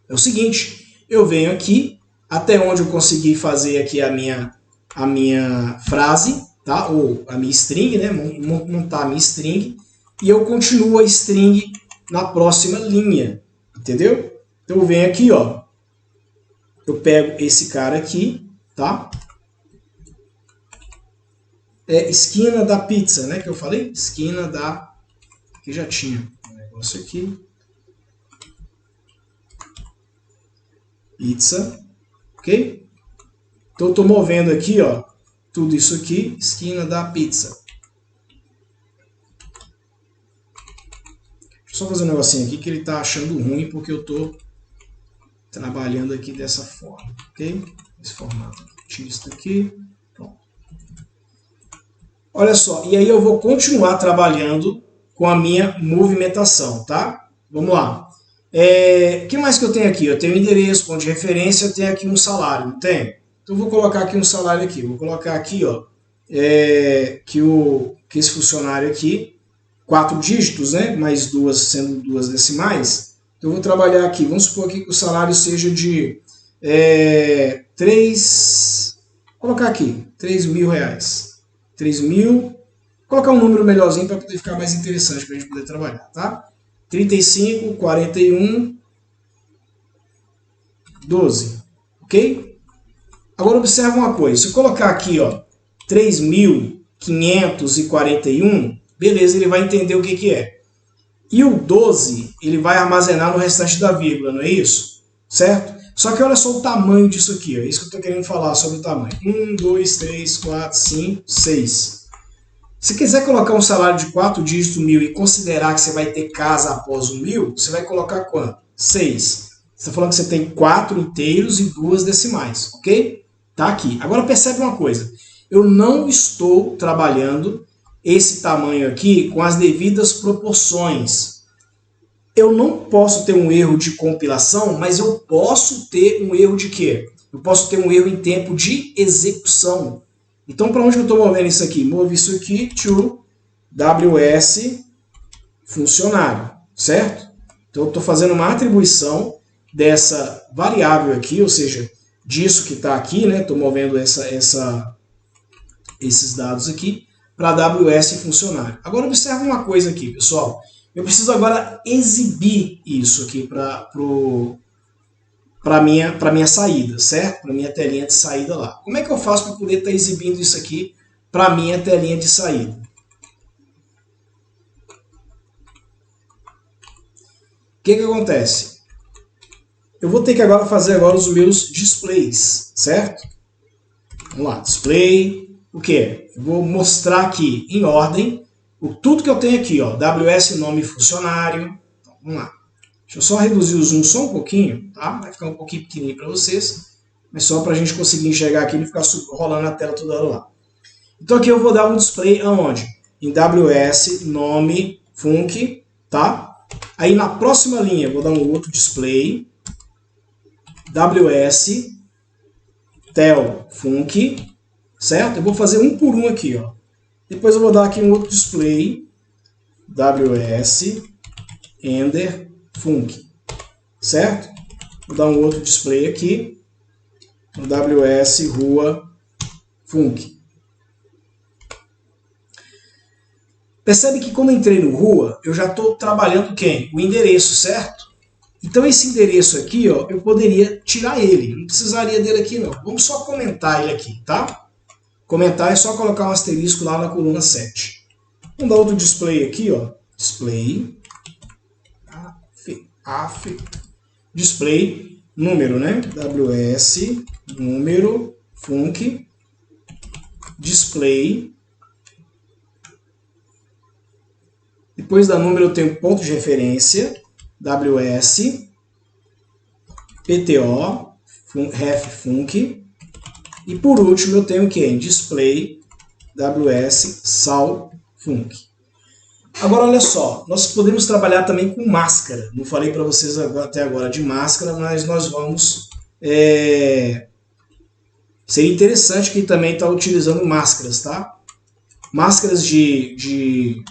É o seguinte, eu venho aqui até onde eu consegui fazer aqui a minha frase, tá? Ou a minha string, né? Montar a minha string, e eu continuo a string na próxima linha, entendeu? Então eu venho aqui, ó, eu pego esse cara aqui, tá? Esquina da pizza, né? Que eu falei? Esquina da... Aqui já tinha um negócio aqui. Pizza. Ok? Então eu estou movendo aqui, ó, tudo isso aqui. Esquina da pizza. Deixa eu só fazer um negocinho aqui que ele está achando ruim porque eu estou trabalhando aqui dessa forma. Ok? Esse formato. Tira isso daqui. Olha só, e aí eu vou continuar trabalhando com a minha movimentação, tá? Vamos lá. O que mais que eu tenho aqui? Eu tenho endereço, ponto de referência, eu tenho aqui um salário, não tem? Então eu vou colocar aqui um salário aqui. Vou colocar aqui, ó, que esse funcionário aqui, 4 dígitos, né? Mais duas, sendo 2 decimais. Então eu vou trabalhar aqui. Vamos supor aqui que o salário seja de 3... Vou colocar aqui, R$3.000. 3.000, vou colocar um número melhorzinho para poder ficar mais interessante para a gente poder trabalhar, tá? 35, 41, 12, ok? Agora observa uma coisa, se eu colocar aqui, ó, 3.541, beleza, ele vai entender o que que é. E o 12, ele vai armazenar no restante da vírgula, não é isso? Certo? Só que olha só o tamanho disso aqui, ó. É isso que eu estou querendo falar sobre o tamanho. 1, 2, 3, 4, 5, 6. Se quiser colocar um salário de 4 dígitos 1.000 e considerar que você vai ter casa após o 1.000, você vai colocar quanto? 6. Você está falando que você tem 4 inteiros e 2 decimais, ok? Tá aqui. Agora percebe uma coisa. Eu não estou trabalhando esse tamanho aqui com as devidas proporções. Eu não posso ter um erro de compilação, mas eu posso ter um erro de quê? Eu posso ter um erro em tempo de execução. Então, para onde eu estou movendo isso aqui? Movo isso aqui to WS funcionário, certo? Então, eu estou fazendo uma atribuição dessa variável aqui, ou seja, disso que está aqui, né? Estou movendo esses dados aqui para AWS funcionário. Agora, observa uma coisa aqui, pessoal. Eu preciso agora exibir isso aqui para minha saída, certo? Para minha telinha de saída lá. Como é que eu faço para poder estar exibindo isso aqui para minha telinha de saída? que acontece? Eu vou ter que agora fazer agora os meus displays, certo? Vamos lá, display, o que? Eu vou mostrar aqui em ordem tudo que eu tenho aqui, ó, WS nome funcionário. Então, vamos lá. Deixa eu só reduzir o zoom só um pouquinho, tá? Vai ficar um pouquinho pequenininho para vocês, mas só para a gente conseguir enxergar aqui e não ficar rolando a tela toda hora lá. Então aqui eu vou dar um display aonde? Em WS nome func, tá? Aí na próxima linha eu vou dar um outro display, WS tel func, certo? Eu vou fazer um por um aqui, ó. Depois eu vou dar aqui um outro display, WS ender func, certo? Vou dar um outro display aqui, no WS rua func. Percebe que quando eu entrei no rua, eu já estou trabalhando quem? O endereço, certo? Então esse endereço aqui, ó, eu poderia tirar ele. Não precisaria dele aqui não. Vamos só comentar ele aqui, tá? Comentar é só colocar um asterisco lá na coluna 7. Vamos dar outro display aqui, ó. Display. Display número, né? WS número func display. Depois da número eu tenho ponto de referência, WS, PTO, ref func. E por último eu tenho o que? Display, WS, sal func. Agora olha só, nós podemos trabalhar também com máscara. Não falei para vocês até agora de máscara, mas nós vamos... Seria interessante que também está utilizando máscaras, tá? Máscaras de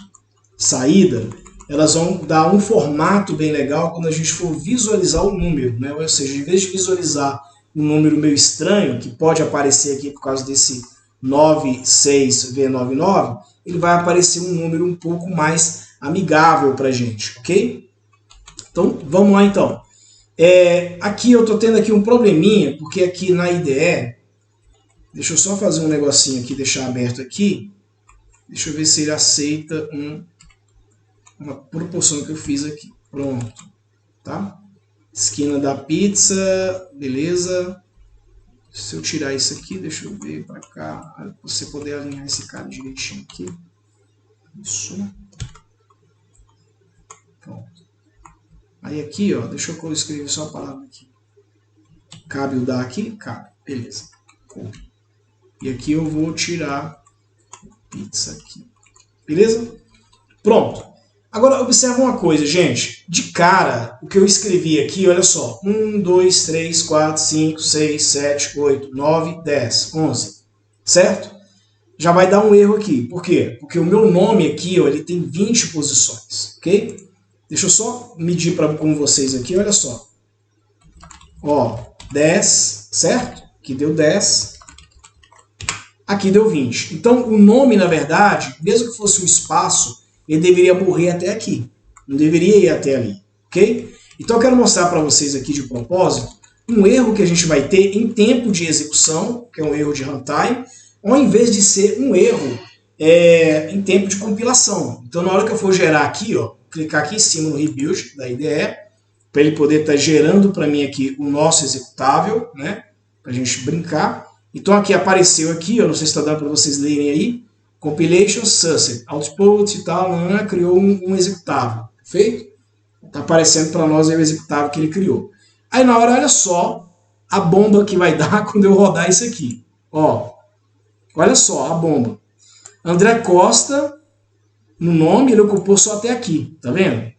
saída, elas vão dar um formato bem legal quando a gente for visualizar o número, né? Ou seja, em vez de visualizar um número meio estranho, que pode aparecer aqui por causa desse 96V99, ele vai aparecer um número um pouco mais amigável para a gente, ok? Então, vamos lá então. Aqui eu estou tendo aqui um probleminha, porque aqui na IDE, deixa eu só fazer um negocinho aqui, deixar aberto aqui, deixa eu ver se ele aceita uma proporção que eu fiz aqui. Pronto, tá? Esquina da pizza, beleza. Se eu tirar isso aqui, deixa eu ver para cá, para você poder alinhar esse cara direitinho aqui. Isso. Pronto. Aí aqui, ó, deixa eu escrever só a palavra aqui. Cabe o da aqui? Cabe. Beleza. E aqui eu vou tirar pizza aqui. Beleza? Pronto. Agora, observa uma coisa, gente. De cara, o que eu escrevi aqui, olha só. 1, 2, 3, 4, 5, 6, 7, 8, 9, 10, 11. Certo? Já vai dar um erro aqui. Por quê? Porque o meu nome aqui, ó, ele tem 20 posições. Ok? Deixa eu só medir com vocês aqui, olha só. Ó, 10, certo? Aqui deu 10. Aqui deu 20. Então, o nome, na verdade, mesmo que fosse um espaço, ele deveria morrer até aqui. Não deveria ir até ali, ok? Então eu quero mostrar para vocês aqui de propósito um erro que a gente vai ter em tempo de execução, que é um erro de runtime, ao invés de ser um erro em tempo de compilação. Então na hora que eu for gerar aqui, ó, clicar aqui em cima no rebuild da IDE, para ele poder estar gerando para mim aqui o nosso executável, né? Para a gente brincar. Então aqui apareceu aqui, eu não sei se está dando para vocês lerem aí, compilation success, output e tal, criou um executável, perfeito? Está aparecendo para nós aí o executável que ele criou. Aí na hora, olha só a bomba que vai dar quando eu rodar isso aqui. Ó, olha só a bomba. André Costa, no nome, ele ocupou só até aqui, tá vendo?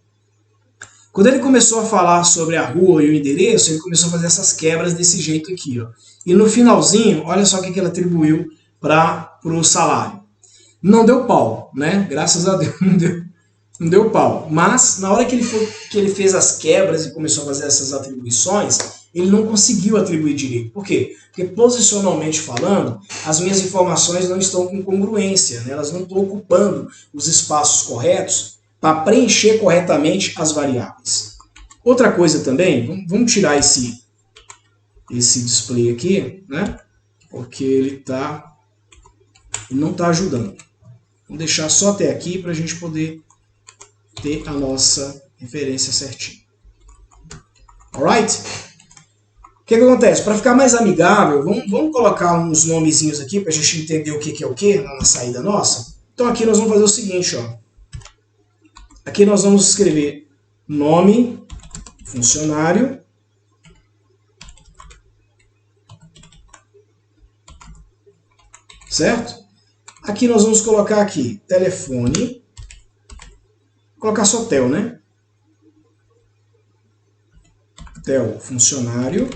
Quando ele começou a falar sobre a rua e o endereço, ele começou a fazer essas quebras desse jeito aqui, ó. E no finalzinho, olha só o que ele atribuiu para o salário. Não deu pau, né? Graças a Deus não deu pau. Mas na hora que ele fez as quebras e começou a fazer essas atribuições, ele não conseguiu atribuir direito. Por quê? Porque posicionalmente falando, as minhas informações não estão com congruência, né? Elas não estão ocupando os espaços corretos para preencher corretamente as variáveis. Outra coisa também, vamos tirar esse display aqui, né? Porque ele não está ajudando. Vamos deixar só até aqui para a gente poder ter a nossa referência certinha. Alright? O que acontece? Para ficar mais amigável, vamos colocar uns nomezinhos aqui para a gente entender o que é o que na saída nossa. Então aqui nós vamos fazer o seguinte, ó. Aqui nós vamos escrever nome funcionário, certo? Aqui nós vamos colocar aqui telefone, vou colocar só tel, né? Tel funcionário.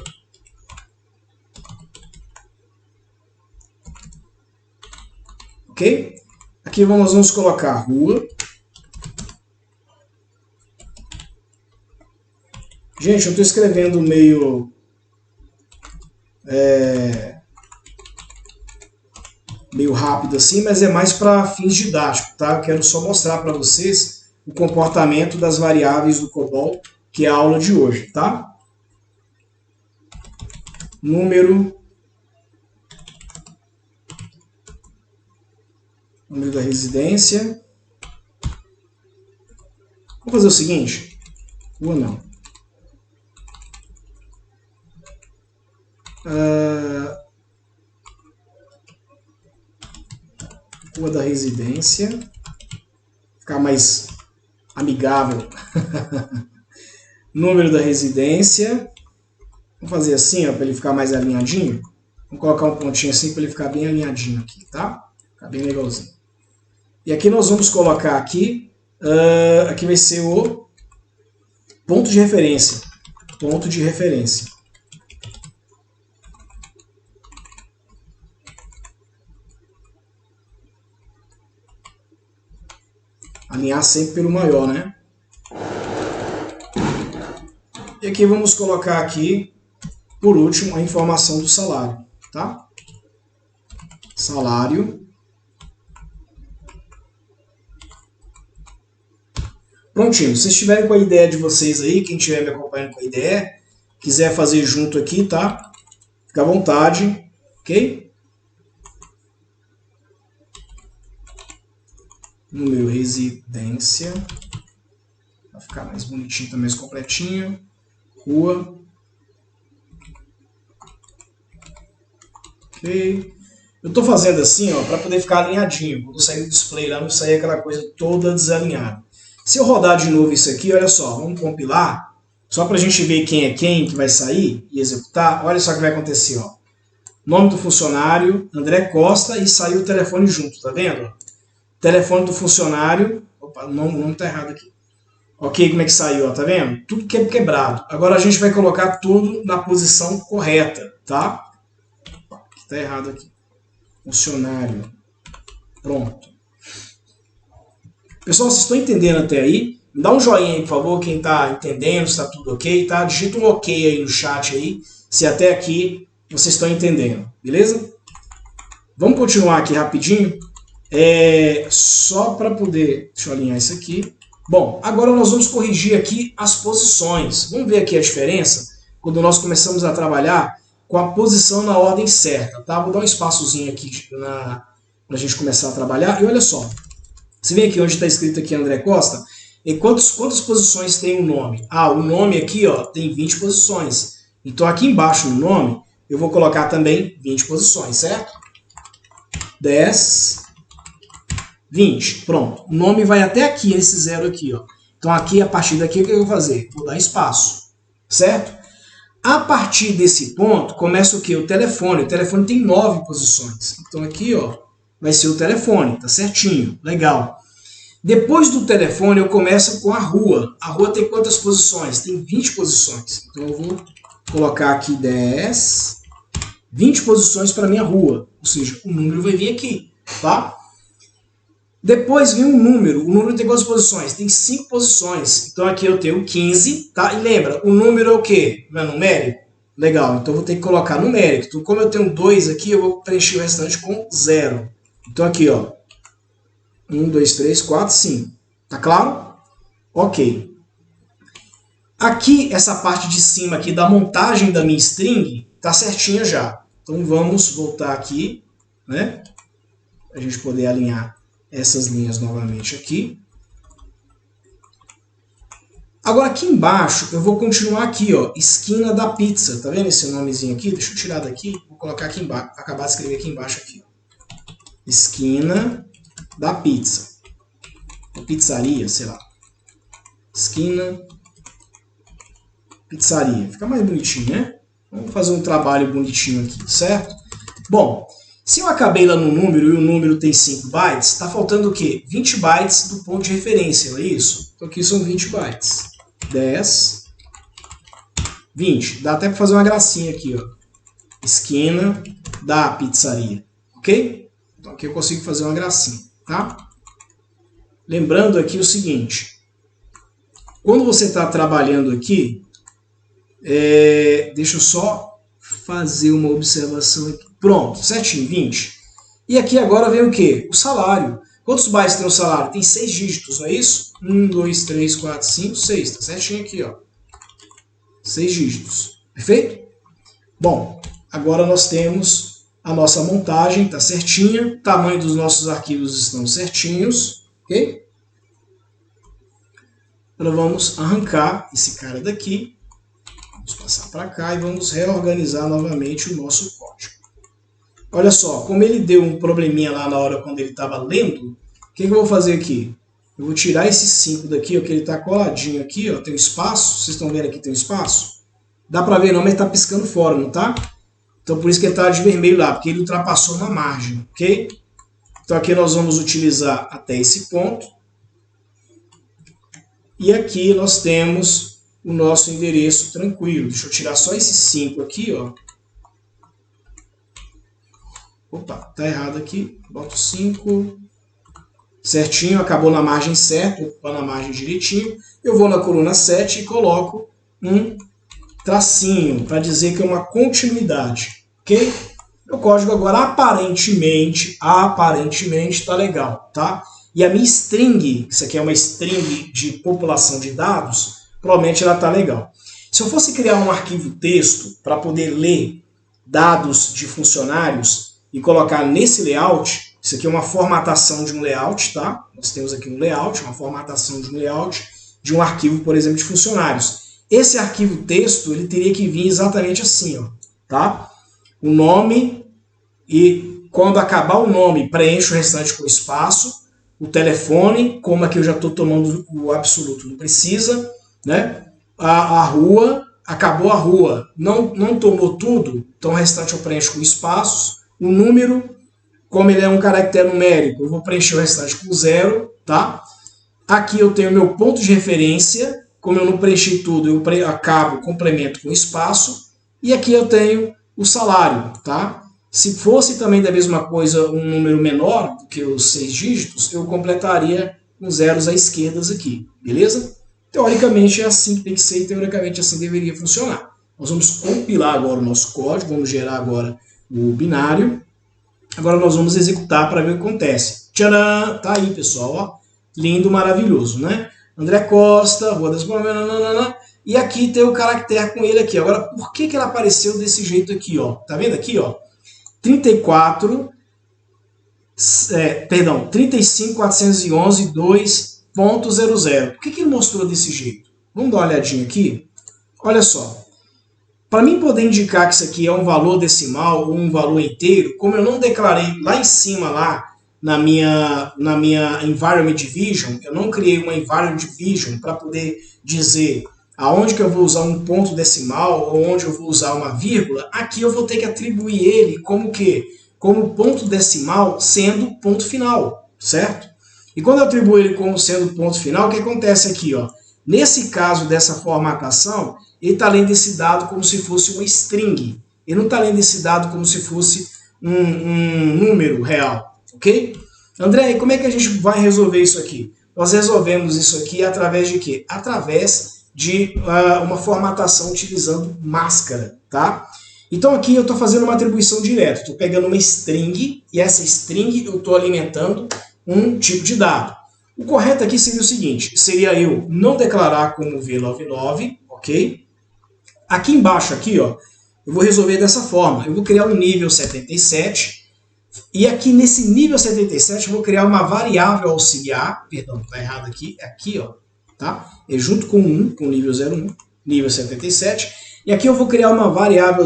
Ok? Aqui nós vamos colocar rua. Gente, eu estou escrevendo meio rápido assim, mas é mais para fins didáticos, tá? Eu quero só mostrar para vocês o comportamento das variáveis do COBOL, que é a aula de hoje, tá? Número da residência. Vamos fazer o seguinte, rua não. Rua da residência, ficar mais amigável. Número da residência, vamos fazer assim, ó, para ele ficar mais alinhadinho. Vamos colocar um pontinho assim para ele ficar bem alinhadinho aqui, tá? Ficar bem legalzinho. E aqui nós vamos colocar aqui, aqui vai ser o ponto de referência. Ponto de referência. Alinhar sempre pelo maior, né? E aqui vamos colocar aqui, por último, a informação do salário, tá? Salário. Prontinho. Se vocês estiverem com a ideia de vocês aí, quem estiver me acompanhando com a ideia, quiser fazer junto aqui, tá? Fica à vontade, ok? Número residência, para ficar mais bonitinho, também mais completinho. Rua. Ok. Eu estou fazendo assim, ó, para poder ficar alinhadinho. Quando sair do display lá, não sair aquela coisa toda desalinhada. Se eu rodar de novo isso aqui, olha só, vamos compilar, só para a gente ver quem é quem que vai sair e executar. Olha só o que vai acontecer, ó. Nome do funcionário, André Costa, e saiu o telefone junto, tá vendo? Telefone do funcionário, opa, o nome tá errado aqui. Ok, como é que saiu, ó, tá vendo? Tudo quebrado. Agora a gente vai colocar tudo na posição correta, tá? Opa, tá errado aqui. Funcionário. Pronto. Pessoal, vocês estão entendendo até aí? Me dá um joinha aí, por favor, quem tá entendendo, se tá tudo ok, tá? Digita um ok aí no chat aí, se até aqui vocês estão entendendo, beleza? Vamos continuar aqui rapidinho. Só para poder... Deixa eu alinhar isso aqui. Bom, agora nós vamos corrigir aqui as posições. Vamos ver aqui a diferença quando nós começamos a trabalhar com a posição na ordem certa, tá? Vou dar um espaçozinho aqui para a gente começar a trabalhar. E olha só, você vê aqui onde está escrito aqui André Costa, e quantas posições tem o nome? Ah, o nome aqui, ó, tem 20 posições. Então aqui embaixo no nome, eu vou colocar também 20 posições, certo? 10... 20, pronto. O nome vai até aqui, esse zero aqui, ó. Então aqui, a partir daqui, o que eu vou fazer? Vou dar espaço, certo? A partir desse ponto, começa o quê? O telefone. O telefone tem 9 posições. Então aqui, ó, vai ser o telefone, tá certinho, legal. Depois do telefone, eu começo com a rua. A rua tem quantas posições? Tem 20 posições. Então eu vou colocar aqui 10, 20 posições para minha rua. Ou seja, o número vai vir aqui, tá? Depois vem um número. O número tem quantas posições? Tem 5 posições. Então aqui eu tenho 15, tá? E lembra, o número é o quê? Não é numérico? Legal, então eu vou ter que colocar numérico. Então como eu tenho 2 aqui, eu vou preencher o restante com 0. Então aqui, ó. 1, 2, 3, 4, 5. Tá claro? Ok. Aqui, essa parte de cima aqui da montagem da minha string, tá certinha já. Então vamos voltar aqui, né? Pra gente poder alinhar essas linhas novamente aqui. Agora aqui embaixo eu vou continuar aqui, ó, esquina da pizza. Tá vendo esse nomezinho aqui? Deixa eu tirar daqui, vou colocar aqui embaixo, acabar de escrever aqui embaixo aqui, ó. Esquina da pizza. Ou pizzaria, sei lá. Esquina pizzaria. Fica mais bonitinho, né? Vamos fazer um trabalho bonitinho aqui, certo? Bom, se eu acabei lá no número e o número tem 5 bytes, está faltando o quê? 20 bytes do ponto de referência, não é isso? Então aqui são 20 bytes. 10, 20. Dá até para fazer uma gracinha aqui, ó. Esquina da pizzaria, ok? Então aqui eu consigo fazer uma gracinha, tá? Lembrando aqui o seguinte, quando você está trabalhando aqui, deixa eu só fazer uma observação aqui. Pronto, certinho, 20. E aqui agora vem o quê? O salário. Quantos bytes tem o salário? Tem 6 dígitos, não é isso? 1, 2, 3, 4, 5, 6. Tá certinho aqui, ó. 6 dígitos. Perfeito? Bom, agora nós temos a nossa montagem, tá certinha. O tamanho dos nossos arquivos estão certinhos. Ok? Agora vamos arrancar esse cara daqui. Vamos passar para cá e vamos reorganizar novamente o nosso código. Olha só, como ele deu um probleminha lá na hora quando ele estava lendo, o que eu vou fazer aqui? Eu vou tirar esses 5 daqui, ó, que ele está coladinho aqui, ó, tem um espaço. Vocês estão vendo aqui tem um espaço? Dá para ver não, mas ele está piscando fora, não tá? Então por isso que ele está de vermelho lá, porque ele ultrapassou uma margem, ok? Então aqui nós vamos utilizar até esse ponto. E aqui nós temos o nosso endereço tranquilo. Deixa eu tirar só esses 5 aqui, ó. Opa, tá errado aqui. Boto 5. Certinho, acabou na margem certa, ocupando a margem direitinho. Eu vou na coluna 7 e coloco um tracinho, para dizer que é uma continuidade. Ok? Meu código agora aparentemente está legal, tá? E a minha string, isso aqui é uma string de população de dados, provavelmente ela está legal. Se eu fosse criar um arquivo texto para poder ler dados de funcionários e colocar nesse layout, isso aqui é uma formatação de um layout, tá? Nós temos aqui um layout, uma formatação de um layout de um arquivo, por exemplo, de funcionários. Esse arquivo texto, ele teria que vir exatamente assim, ó, tá? O nome e quando acabar o nome, preencho o restante com espaço. O telefone, como aqui eu já estou tomando o absoluto, não precisa, né? A rua, acabou a rua, não tomou tudo, então o restante eu preencho com espaços. O número, como ele é um caractere numérico, eu vou preencher o restante com 0, tá? Aqui eu tenho meu ponto de referência, como eu não preenchi tudo, eu acabo, complemento com espaço. E aqui eu tenho o salário, tá? Se fosse também da mesma coisa um número menor do que os 6 dígitos, eu completaria com zeros à esquerda aqui, beleza? Teoricamente é assim que tem que ser e teoricamente assim deveria funcionar. Nós vamos compilar agora o nosso código, vamos gerar agora o binário. Agora nós vamos executar para ver o que acontece. Tcharam! Tá aí, pessoal, ó. Lindo, maravilhoso, né? André Costa, Rua das Palmeiras, e aqui tem o caractere com ele aqui. Agora, por que ele apareceu desse jeito aqui, ó? Tá vendo aqui, ó? 35.411.2.00. Por que ele mostrou desse jeito? Vamos dar uma olhadinha aqui? Olha só. Para mim poder indicar que isso aqui é um valor decimal ou um valor inteiro, como eu não declarei lá em cima, lá na minha Environment Division, eu não criei uma Environment Division para poder dizer aonde que eu vou usar um ponto decimal ou onde eu vou usar uma vírgula. Aqui eu vou ter que atribuir ele como que? Como ponto decimal sendo ponto final, certo? E quando eu atribuo ele como sendo ponto final, o que acontece aqui, ó? Nesse caso dessa formatação, ele está lendo esse dado como se fosse uma string. Ele não está lendo esse dado como se fosse um número real, ok? André, como é que a gente vai resolver isso aqui? Nós resolvemos isso aqui através de quê? Através de uma formatação utilizando máscara, tá? Então aqui eu estou fazendo uma atribuição direta. Estou pegando uma string e essa string eu estou alimentando um tipo de dado. O correto aqui seria o seguinte, seria eu não declarar como V99, ok? Aqui embaixo, aqui, ó, eu vou resolver dessa forma. Eu vou criar um nível 77 e aqui nesse nível 77 eu vou criar uma variável auxiliar, perdão, está errado aqui, é aqui, ó. tá? É junto com 1, com o nível 01, nível 77. E aqui eu vou criar uma variável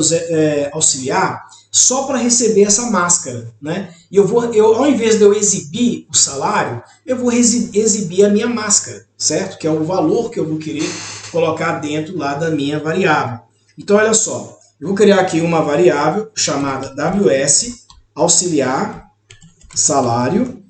auxiliar só para receber essa máscara, né? E ao invés de eu exibir o salário, eu vou exibir a minha máscara, certo? Que é o valor que eu vou querer colocar dentro lá da minha variável. Então, olha só, eu vou criar aqui uma variável chamada ws auxiliar salário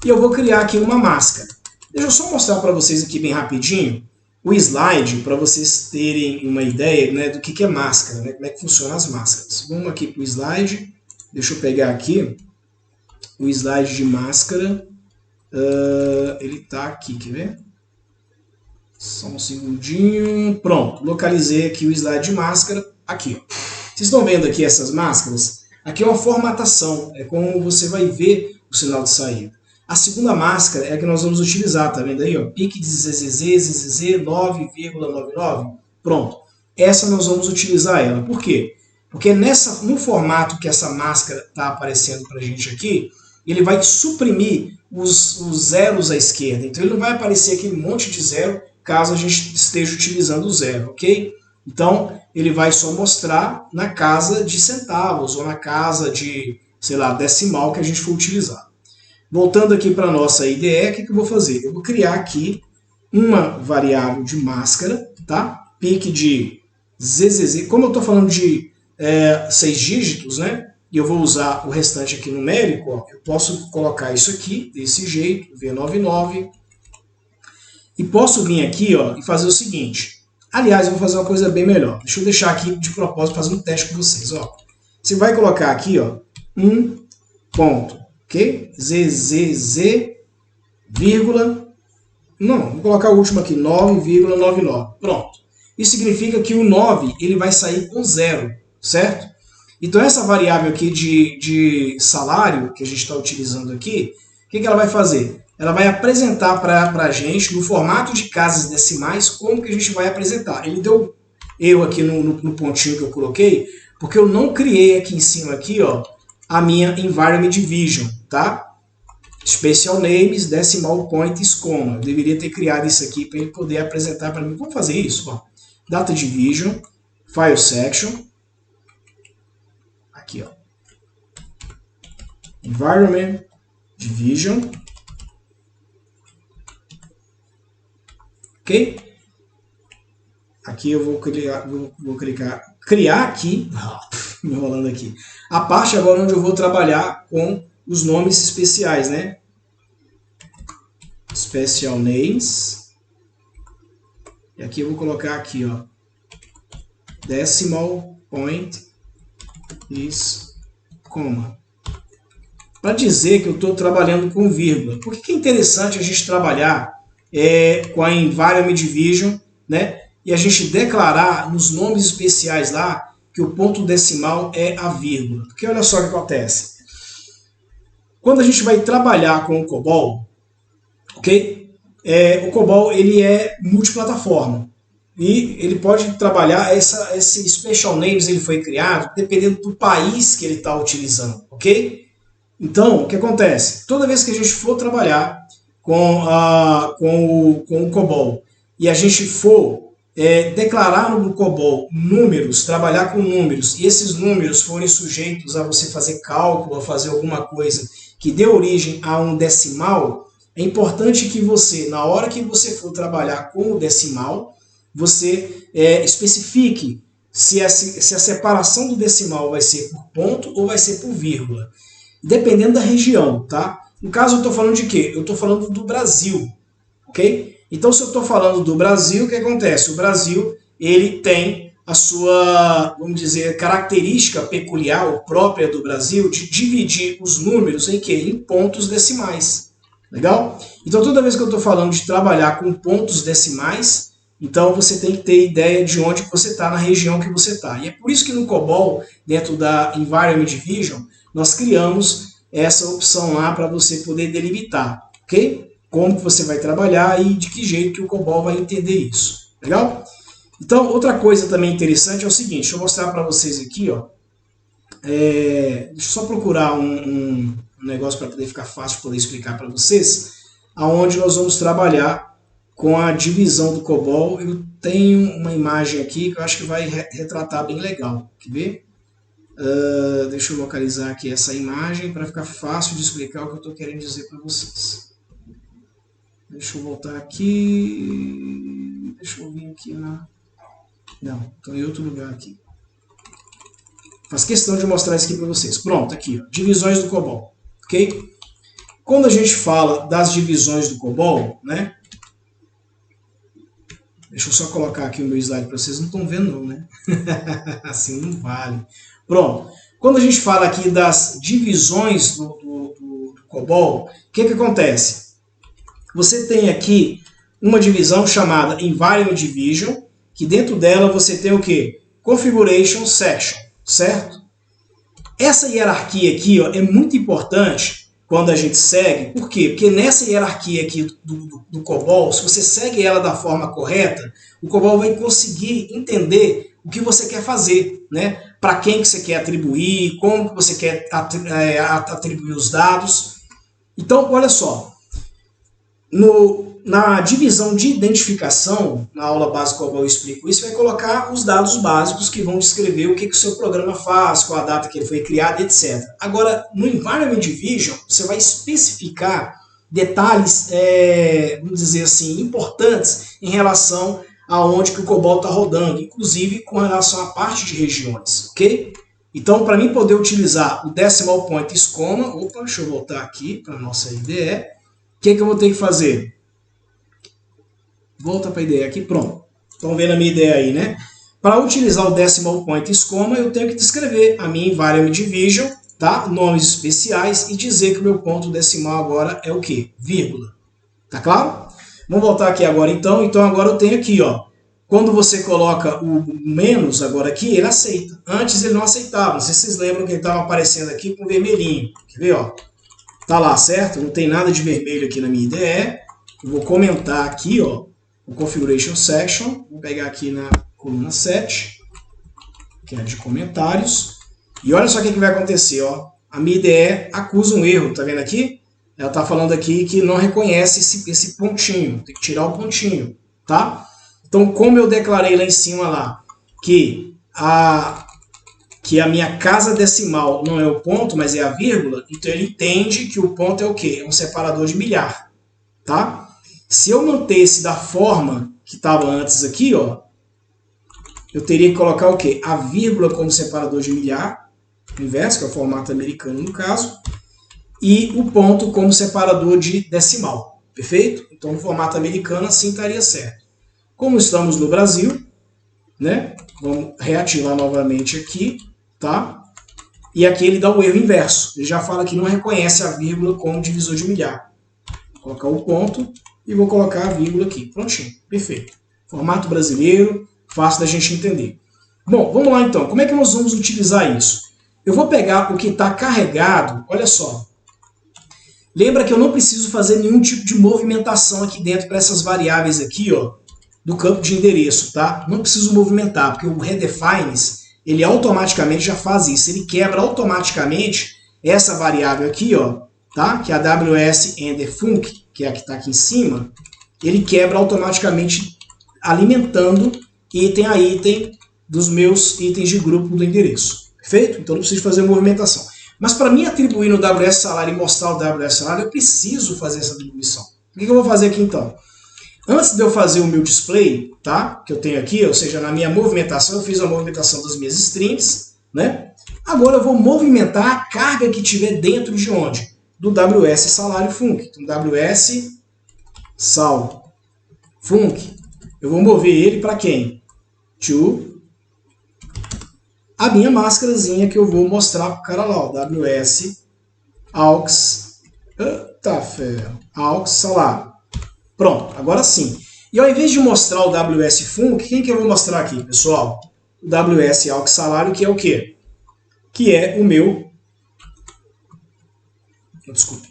e eu vou criar aqui uma máscara. Deixa eu só mostrar para vocês aqui bem rapidinho o slide para vocês terem uma ideia, né, do que é máscara, né, como é que funcionam as máscaras. Vamos aqui para o slide, deixa eu pegar aqui o slide de máscara, ele está aqui, quer ver? Só um segundinho, pronto, localizei aqui o slide de máscara, aqui, ó. Vocês estão vendo aqui essas máscaras? Aqui é uma formatação, é como você vai ver o sinal de saída. A segunda máscara é a que nós vamos utilizar, tá vendo aí? Ó? Pique de ZZZ 9,99. Pronto. Essa nós vamos utilizar ela. Por quê? Porque no formato que essa máscara está aparecendo para a gente aqui, ele vai suprimir os zeros à esquerda. Então ele não vai aparecer aquele monte de zero caso a gente esteja utilizando o zero, ok? Então ele vai só mostrar na casa de centavos ou na casa de, sei lá, decimal que a gente for utilizar. Voltando aqui para a nossa IDE, o que eu vou fazer? Eu vou criar aqui uma variável de máscara, tá? Pique de ZZZ. Como eu estou falando de 6 dígitos, né? E eu vou usar o restante aqui numérico, ó, eu posso colocar isso aqui, desse jeito, V99. E posso vir aqui, ó, e fazer o seguinte. Aliás, eu vou fazer uma coisa bem melhor. Deixa eu deixar aqui de propósito, fazer um teste com vocês. Ó. Você vai colocar aqui, ó, um ponto. Ok? ZZZ, vírgula, não, vou colocar o último aqui, 9,99. Pronto. Isso significa que o 9 ele vai sair com zero, certo? Então essa variável aqui de salário que a gente está utilizando aqui, o que ela vai fazer? Ela vai apresentar para a gente, no formato de casas decimais, como que a gente vai apresentar. Ele deu erro aqui no pontinho que eu coloquei, porque eu não criei aqui em cima, aqui, ó, a minha Environment Division, tá? Special Names, Decimal Points, Comma. Eu deveria ter criado isso aqui para ele poder apresentar para mim. Vamos fazer isso, ó. Data Division, File Section. Aqui, ó. Environment Division. Ok? Aqui eu vou criar aqui, me enrolando aqui, a parte agora onde eu vou trabalhar com os nomes especiais, né? Special Names. E aqui eu vou colocar aqui, ó, Decimal Point is comma. Para dizer que eu estou trabalhando com vírgula. Por que é interessante a gente trabalhar com a Environment Division, né? E a gente declarar nos nomes especiais lá que o ponto decimal é a vírgula. Porque olha só o que acontece. Quando a gente vai trabalhar com o COBOL, ok? O COBOL ele é multiplataforma. E ele pode trabalhar, esse Special Names ele foi criado dependendo do país que ele está utilizando, ok? Então, o que acontece? Toda vez que a gente for trabalhar com o COBOL e a gente for declarar no COBOL números, trabalhar com números, e esses números forem sujeitos a você fazer cálculo, a fazer alguma coisa que dê origem a um decimal, é importante que você, na hora que você for trabalhar com o decimal, você especifique se a separação do decimal vai ser por ponto ou vai ser por vírgula, dependendo da região, tá? No caso, eu estou falando de quê? Eu estou falando do Brasil, ok? Então, se eu estou falando do Brasil, o que acontece? O Brasil, ele tem a sua, vamos dizer, característica peculiar ou própria do Brasil de dividir os números em quê? Em pontos decimais. Legal? Então, toda vez que eu estou falando de trabalhar com pontos decimais, então você tem que ter ideia de onde você está, na região que você está. E é por isso que no COBOL, dentro da Environment Division, nós criamos essa opção lá para você poder delimitar, ok? Como que você vai trabalhar e de que jeito que o COBOL vai entender isso. Legal? Então, outra coisa também interessante é o seguinte, deixa eu mostrar para vocês aqui, ó. Deixa eu só procurar um negócio para poder ficar fácil de poder explicar para vocês, aonde nós vamos trabalhar com a divisão do COBOL, eu tenho uma imagem aqui que eu acho que vai retratar bem legal. Quer ver? Deixa eu localizar aqui essa imagem para ficar fácil de explicar o que eu estou querendo dizer para vocês. Deixa eu voltar aqui. Deixa eu vir aqui na... Não, estou em outro lugar aqui. Faz questão de mostrar isso aqui para vocês. Pronto, aqui, ó, divisões do COBOL. Ok? Quando a gente fala das divisões do COBOL, né? Deixa eu só colocar aqui o meu slide para vocês. Não estão vendo não, né? Assim não vale. Pronto. Quando a gente fala aqui das divisões do COBOL, o que acontece? Você tem aqui uma divisão chamada Environment Division, que dentro dela você tem o quê? Configuration Section, certo? Essa hierarquia aqui, ó, é muito importante quando a gente segue. Por quê? Porque nessa hierarquia aqui do COBOL, se você segue ela da forma correta, o COBOL vai conseguir entender o que você quer fazer, né? Para quem que você quer atribuir, como que você quer atribuir os dados. Então, olha só. Na divisão de identificação, na aula básica COBOL eu explico isso, vai colocar os dados básicos que vão descrever o que o seu programa faz, qual a data que ele foi criado, etc. Agora, no Environment Division, você vai especificar detalhes, vamos dizer assim, importantes em relação aonde que o COBOL está rodando, inclusive com relação à parte de regiões, ok? Então, para mim poder utilizar o decimal point escoma, deixa eu voltar aqui para a nossa IDE, o que eu vou ter que fazer? Volta para a IDE aqui, pronto. Estão vendo a minha ideia aí, né? Para utilizar o decimal point escoma, eu tenho que descrever a minha Environment Division, tá? Nomes especiais e dizer que o meu ponto decimal agora é o quê? Vírgula. Tá claro? Vamos voltar aqui agora então. Então agora eu tenho aqui, ó. Quando você coloca o menos agora aqui, ele aceita. Antes ele não aceitava. Não sei se vocês lembram que ele estava aparecendo aqui com vermelhinho. Quer ver, ó? Tá lá, certo? Não tem nada de vermelho aqui na minha IDE. Eu vou comentar aqui, ó, o Configuration Section. Vou pegar aqui na coluna 7, que é de comentários. E olha só o que vai acontecer, ó. A minha IDE acusa um erro, tá vendo aqui? Ela tá falando aqui que não reconhece esse pontinho. Tem que tirar o pontinho, tá? Então, como eu declarei lá em cima lá, que a minha casa decimal não é o ponto, mas é a vírgula, então ele entende que o ponto é o quê? É um separador de milhar, tá? Se eu mantesse da forma que estava antes aqui, ó, eu teria que colocar o quê? A vírgula como separador de milhar, inverso, que é o formato americano no caso, e o ponto como separador de decimal, perfeito? Então, no formato americano, assim estaria certo. Como estamos no Brasil, né? Vamos reativar novamente aqui, tá? E aqui ele dá o erro inverso. Ele já fala que não reconhece a vírgula como divisor de milhar. Vou colocar o ponto e vou colocar a vírgula aqui. Prontinho, perfeito. Formato brasileiro, fácil da gente entender. Bom, vamos lá então. Como é que nós vamos utilizar isso? Eu vou pegar o que está carregado, olha só. Lembra que eu não preciso fazer nenhum tipo de movimentação aqui dentro para essas variáveis aqui, ó, do campo de endereço, tá? Não preciso movimentar, porque o redefines, ele automaticamente já faz isso. Ele quebra automaticamente essa variável aqui, ó, tá? Que é a WS_func, que é a que está aqui em cima. Ele quebra automaticamente, alimentando item a item dos meus itens de grupo do endereço. Perfeito? Então não preciso fazer movimentação. Mas para mim atribuir no WS salário e mostrar o WS salário, eu preciso fazer essa atribuição. O que eu vou fazer aqui então? Antes de eu fazer o meu display, tá? Que eu tenho aqui, ou seja, na minha movimentação, eu fiz a movimentação das minhas strings, né? Agora eu vou movimentar a carga que tiver dentro de onde? Do WS salário func. Então, WS sal func. Eu vou mover ele para quem? To a minha máscarazinha que eu vou mostrar para o cara lá, ó, WS aux, aux salário. Pronto, agora sim. E ao invés de mostrar o WS func, quem que eu vou mostrar aqui, pessoal? O WS aux salário, que é o quê? Que é o meu... Desculpe.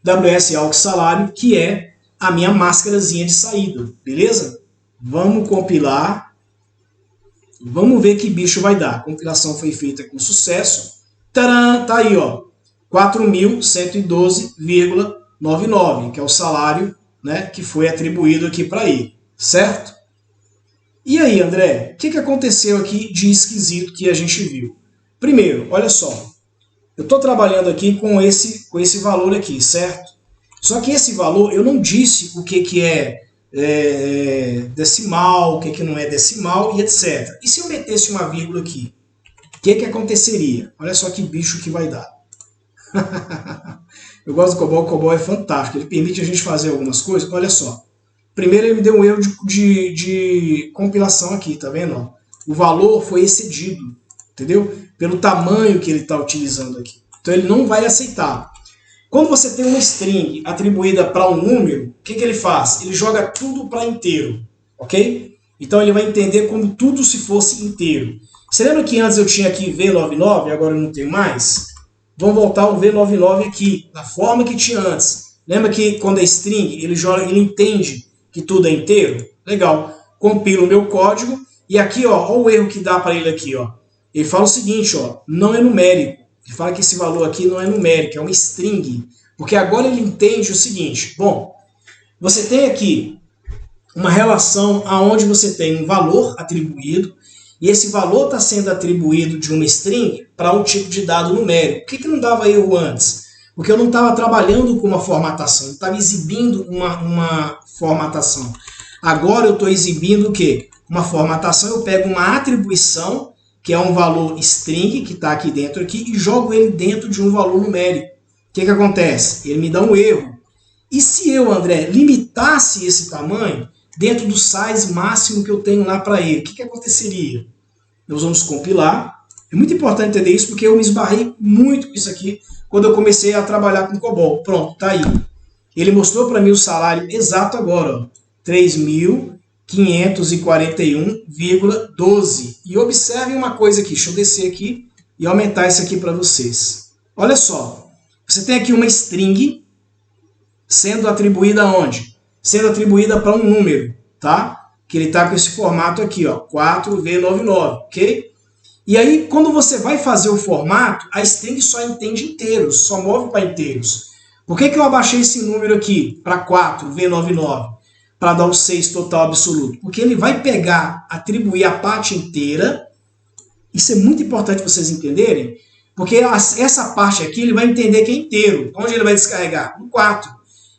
WS aux salário, que é a minha máscarazinha de saída, beleza? Vamos compilar. Vamos ver que bicho vai dar. A compilação foi feita com sucesso. Tcharam, tá aí, ó. 4.112,99, que é o salário, né, que foi atribuído aqui para ele, certo? E aí, André, o que aconteceu aqui de esquisito que a gente viu? Primeiro, olha só, eu estou trabalhando aqui com esse valor aqui, certo? Só que esse valor, eu não disse o que é decimal, o que não é decimal e etc. E se eu metesse uma vírgula aqui, o que aconteceria? Olha só que bicho que vai dar. Eu gosto do COBOL, o COBOL é fantástico, ele permite a gente fazer algumas coisas. Olha só, primeiro ele me deu um erro de compilação aqui, tá vendo? O valor foi excedido, entendeu? Pelo tamanho que ele está utilizando aqui. Então ele não vai aceitar. Quando você tem uma string atribuída para um número, o que ele faz? Ele joga tudo para inteiro, ok? Então ele vai entender como tudo se fosse inteiro. Você lembra que antes eu tinha aqui V99 e agora eu não tenho mais? Vamos voltar ao V99 aqui, da forma que tinha antes. Lembra que quando é string, ele entende que tudo é inteiro? Legal. Compilo o meu código e aqui, ó, olha o erro que dá para ele aqui, ó. Ele fala o seguinte, ó, não é numérico. Ele fala que esse valor aqui não é numérico, é uma string. Porque agora ele entende o seguinte, bom, você tem aqui uma relação onde você tem um valor atribuído e esse valor está sendo atribuído de uma string para um tipo de dado numérico. Por que não dava erro antes? Porque eu não estava trabalhando com uma formatação, eu estava exibindo uma formatação. Agora eu estou exibindo o quê? Uma formatação, eu pego uma atribuição, que é um valor string, que está aqui dentro aqui, e jogo ele dentro de um valor numérico. O que acontece? Ele me dá um erro. E se eu, André, limitasse esse tamanho dentro do size máximo que eu tenho lá para ele, o que aconteceria? Nós vamos compilar. É muito importante entender isso, porque eu me esbarrei muito com isso aqui quando eu comecei a trabalhar com COBOL. Pronto, tá aí. Ele mostrou para mim o salário exato agora, 3.541,12. E observe uma coisa aqui, deixa eu descer aqui e aumentar isso aqui para vocês. Olha só, você tem aqui uma string sendo atribuída aonde? Sendo atribuída para um número, tá? Que ele está com esse formato aqui, ó, 4V99, ok? E aí, quando você vai fazer o formato, a string só entende inteiros, só move para inteiros. Por que eu abaixei esse número aqui para 4V99? Para dar o 6 total absoluto? Porque ele vai pegar, atribuir a parte inteira. Isso é muito importante vocês entenderem, porque essa parte aqui ele vai entender que é inteiro. Onde ele vai descarregar? No 4.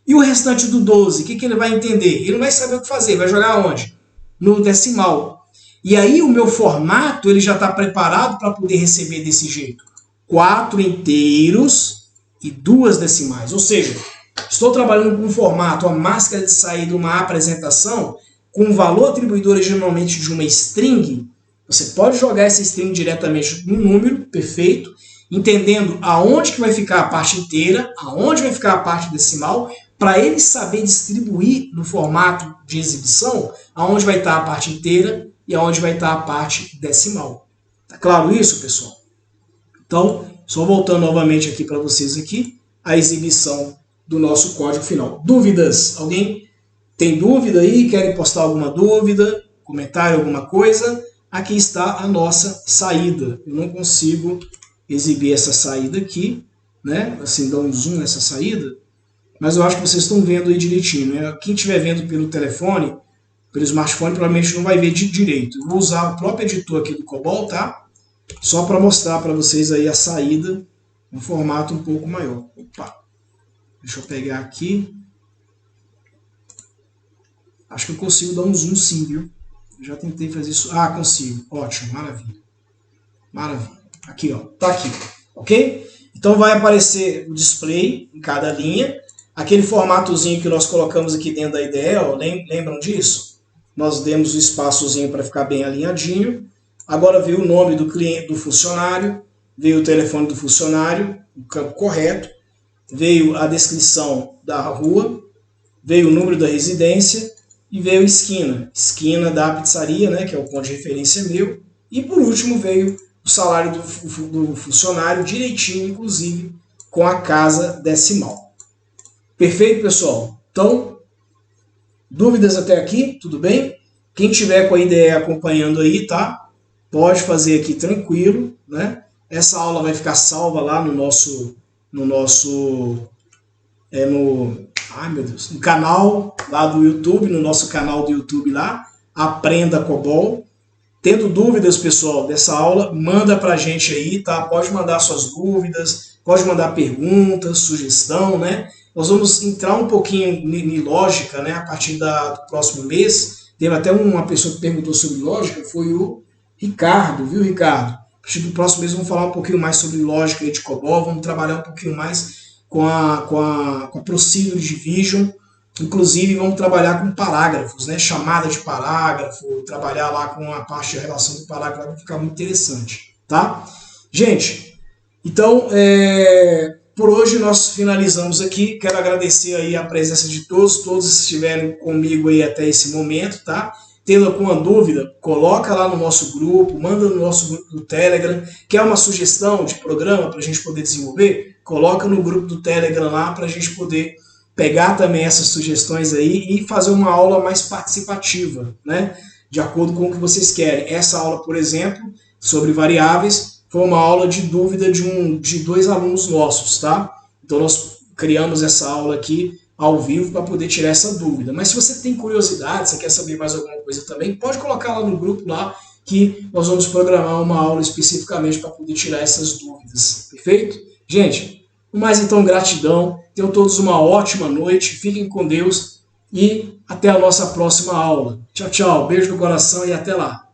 E o restante do 12, o que ele vai entender? Ele não vai saber o que fazer, vai jogar onde? No decimal. E aí o meu formato ele já está preparado para poder receber desse jeito. 4 inteiros e 2 decimais. Ou seja, estou trabalhando com um formato, a máscara de saída de uma apresentação, com um valor atribuído originalmente de uma string. Você pode jogar essa string diretamente no número, perfeito, entendendo aonde que vai ficar a parte inteira, aonde vai ficar a parte decimal, para ele saber distribuir no formato de exibição, aonde vai estar a parte inteira e aonde vai estar a parte decimal. Tá claro isso, pessoal? Então, só voltando novamente aqui para vocês aqui, a exibição do nosso código final. Dúvidas? Alguém tem dúvida aí? Querem postar alguma dúvida? Comentário, alguma coisa? Aqui está a nossa saída. Eu não consigo exibir essa saída aqui, né? Assim, dar um zoom nessa saída. Mas eu acho que vocês estão vendo aí direitinho, né? Quem estiver vendo pelo telefone, pelo smartphone, provavelmente não vai ver direito. Eu vou usar o próprio editor aqui do COBOL, tá? Só para mostrar para vocês aí a saída em um formato um pouco maior. Opa! Deixa eu pegar aqui. Acho que eu consigo dar um zoom sim, viu? Já tentei fazer isso. Ah, consigo. Ótimo, maravilha. Maravilha. Aqui, ó. Tá aqui. Ok? Então vai aparecer o display em cada linha. Aquele formatozinho que nós colocamos aqui dentro da IDE, ó, lembram disso? Nós demos o espaçozinho para ficar bem alinhadinho. Agora veio o nome do cliente, do funcionário, veio o telefone do funcionário, o campo correto, veio a descrição da rua, veio o número da residência e veio esquina. Esquina da pizzaria, né, que é o ponto de referência meu. E por último veio o salário do funcionário, direitinho, inclusive, com a casa decimal. Perfeito, pessoal? Então, dúvidas até aqui? Tudo bem? Quem tiver com a IDE acompanhando aí, tá? Pode fazer aqui tranquilo, né? Essa aula vai ficar salva lá no nosso ai meu Deus, no canal lá do YouTube, no nosso canal do YouTube lá, Aprenda COBOL. Tendo dúvidas, pessoal, dessa aula, manda pra gente aí, tá? Pode mandar suas dúvidas, pode mandar perguntas, sugestão, né? Nós vamos entrar um pouquinho em lógica, né? A partir do próximo mês. Teve até uma pessoa que perguntou sobre lógica, foi o Ricardo, viu, Ricardo? A partir do próximo mês vamos falar um pouquinho mais sobre lógica de COBOL, vamos trabalhar um pouquinho mais com a Procedure Division. Inclusive, vamos trabalhar com parágrafos, né? Chamada de parágrafo, trabalhar lá com a parte de relação do parágrafo, vai ficar muito interessante, tá? Gente, então, por hoje nós finalizamos aqui. Quero agradecer aí a presença de todos que estiveram comigo aí até esse momento, tá? Tendo alguma dúvida, coloca lá no nosso grupo, manda no nosso grupo do Telegram. Quer uma sugestão de programa para a gente poder desenvolver? Coloca no grupo do Telegram lá para a gente poder pegar também essas sugestões aí e fazer uma aula mais participativa, né? De acordo com o que vocês querem. Essa aula, por exemplo, sobre variáveis, foi uma aula de dúvida de 2 alunos nossos, tá? Então nós criamos essa aula aqui ao vivo para poder tirar essa dúvida. Mas se você tem curiosidade, você quer saber mais alguma coisa também, pode colocar lá no grupo lá que nós vamos programar uma aula especificamente para poder tirar essas dúvidas. Perfeito? Gente, no mais então, gratidão. Tenham todos uma ótima noite, fiquem com Deus e até a nossa próxima aula. Tchau, tchau, beijo no coração e até lá.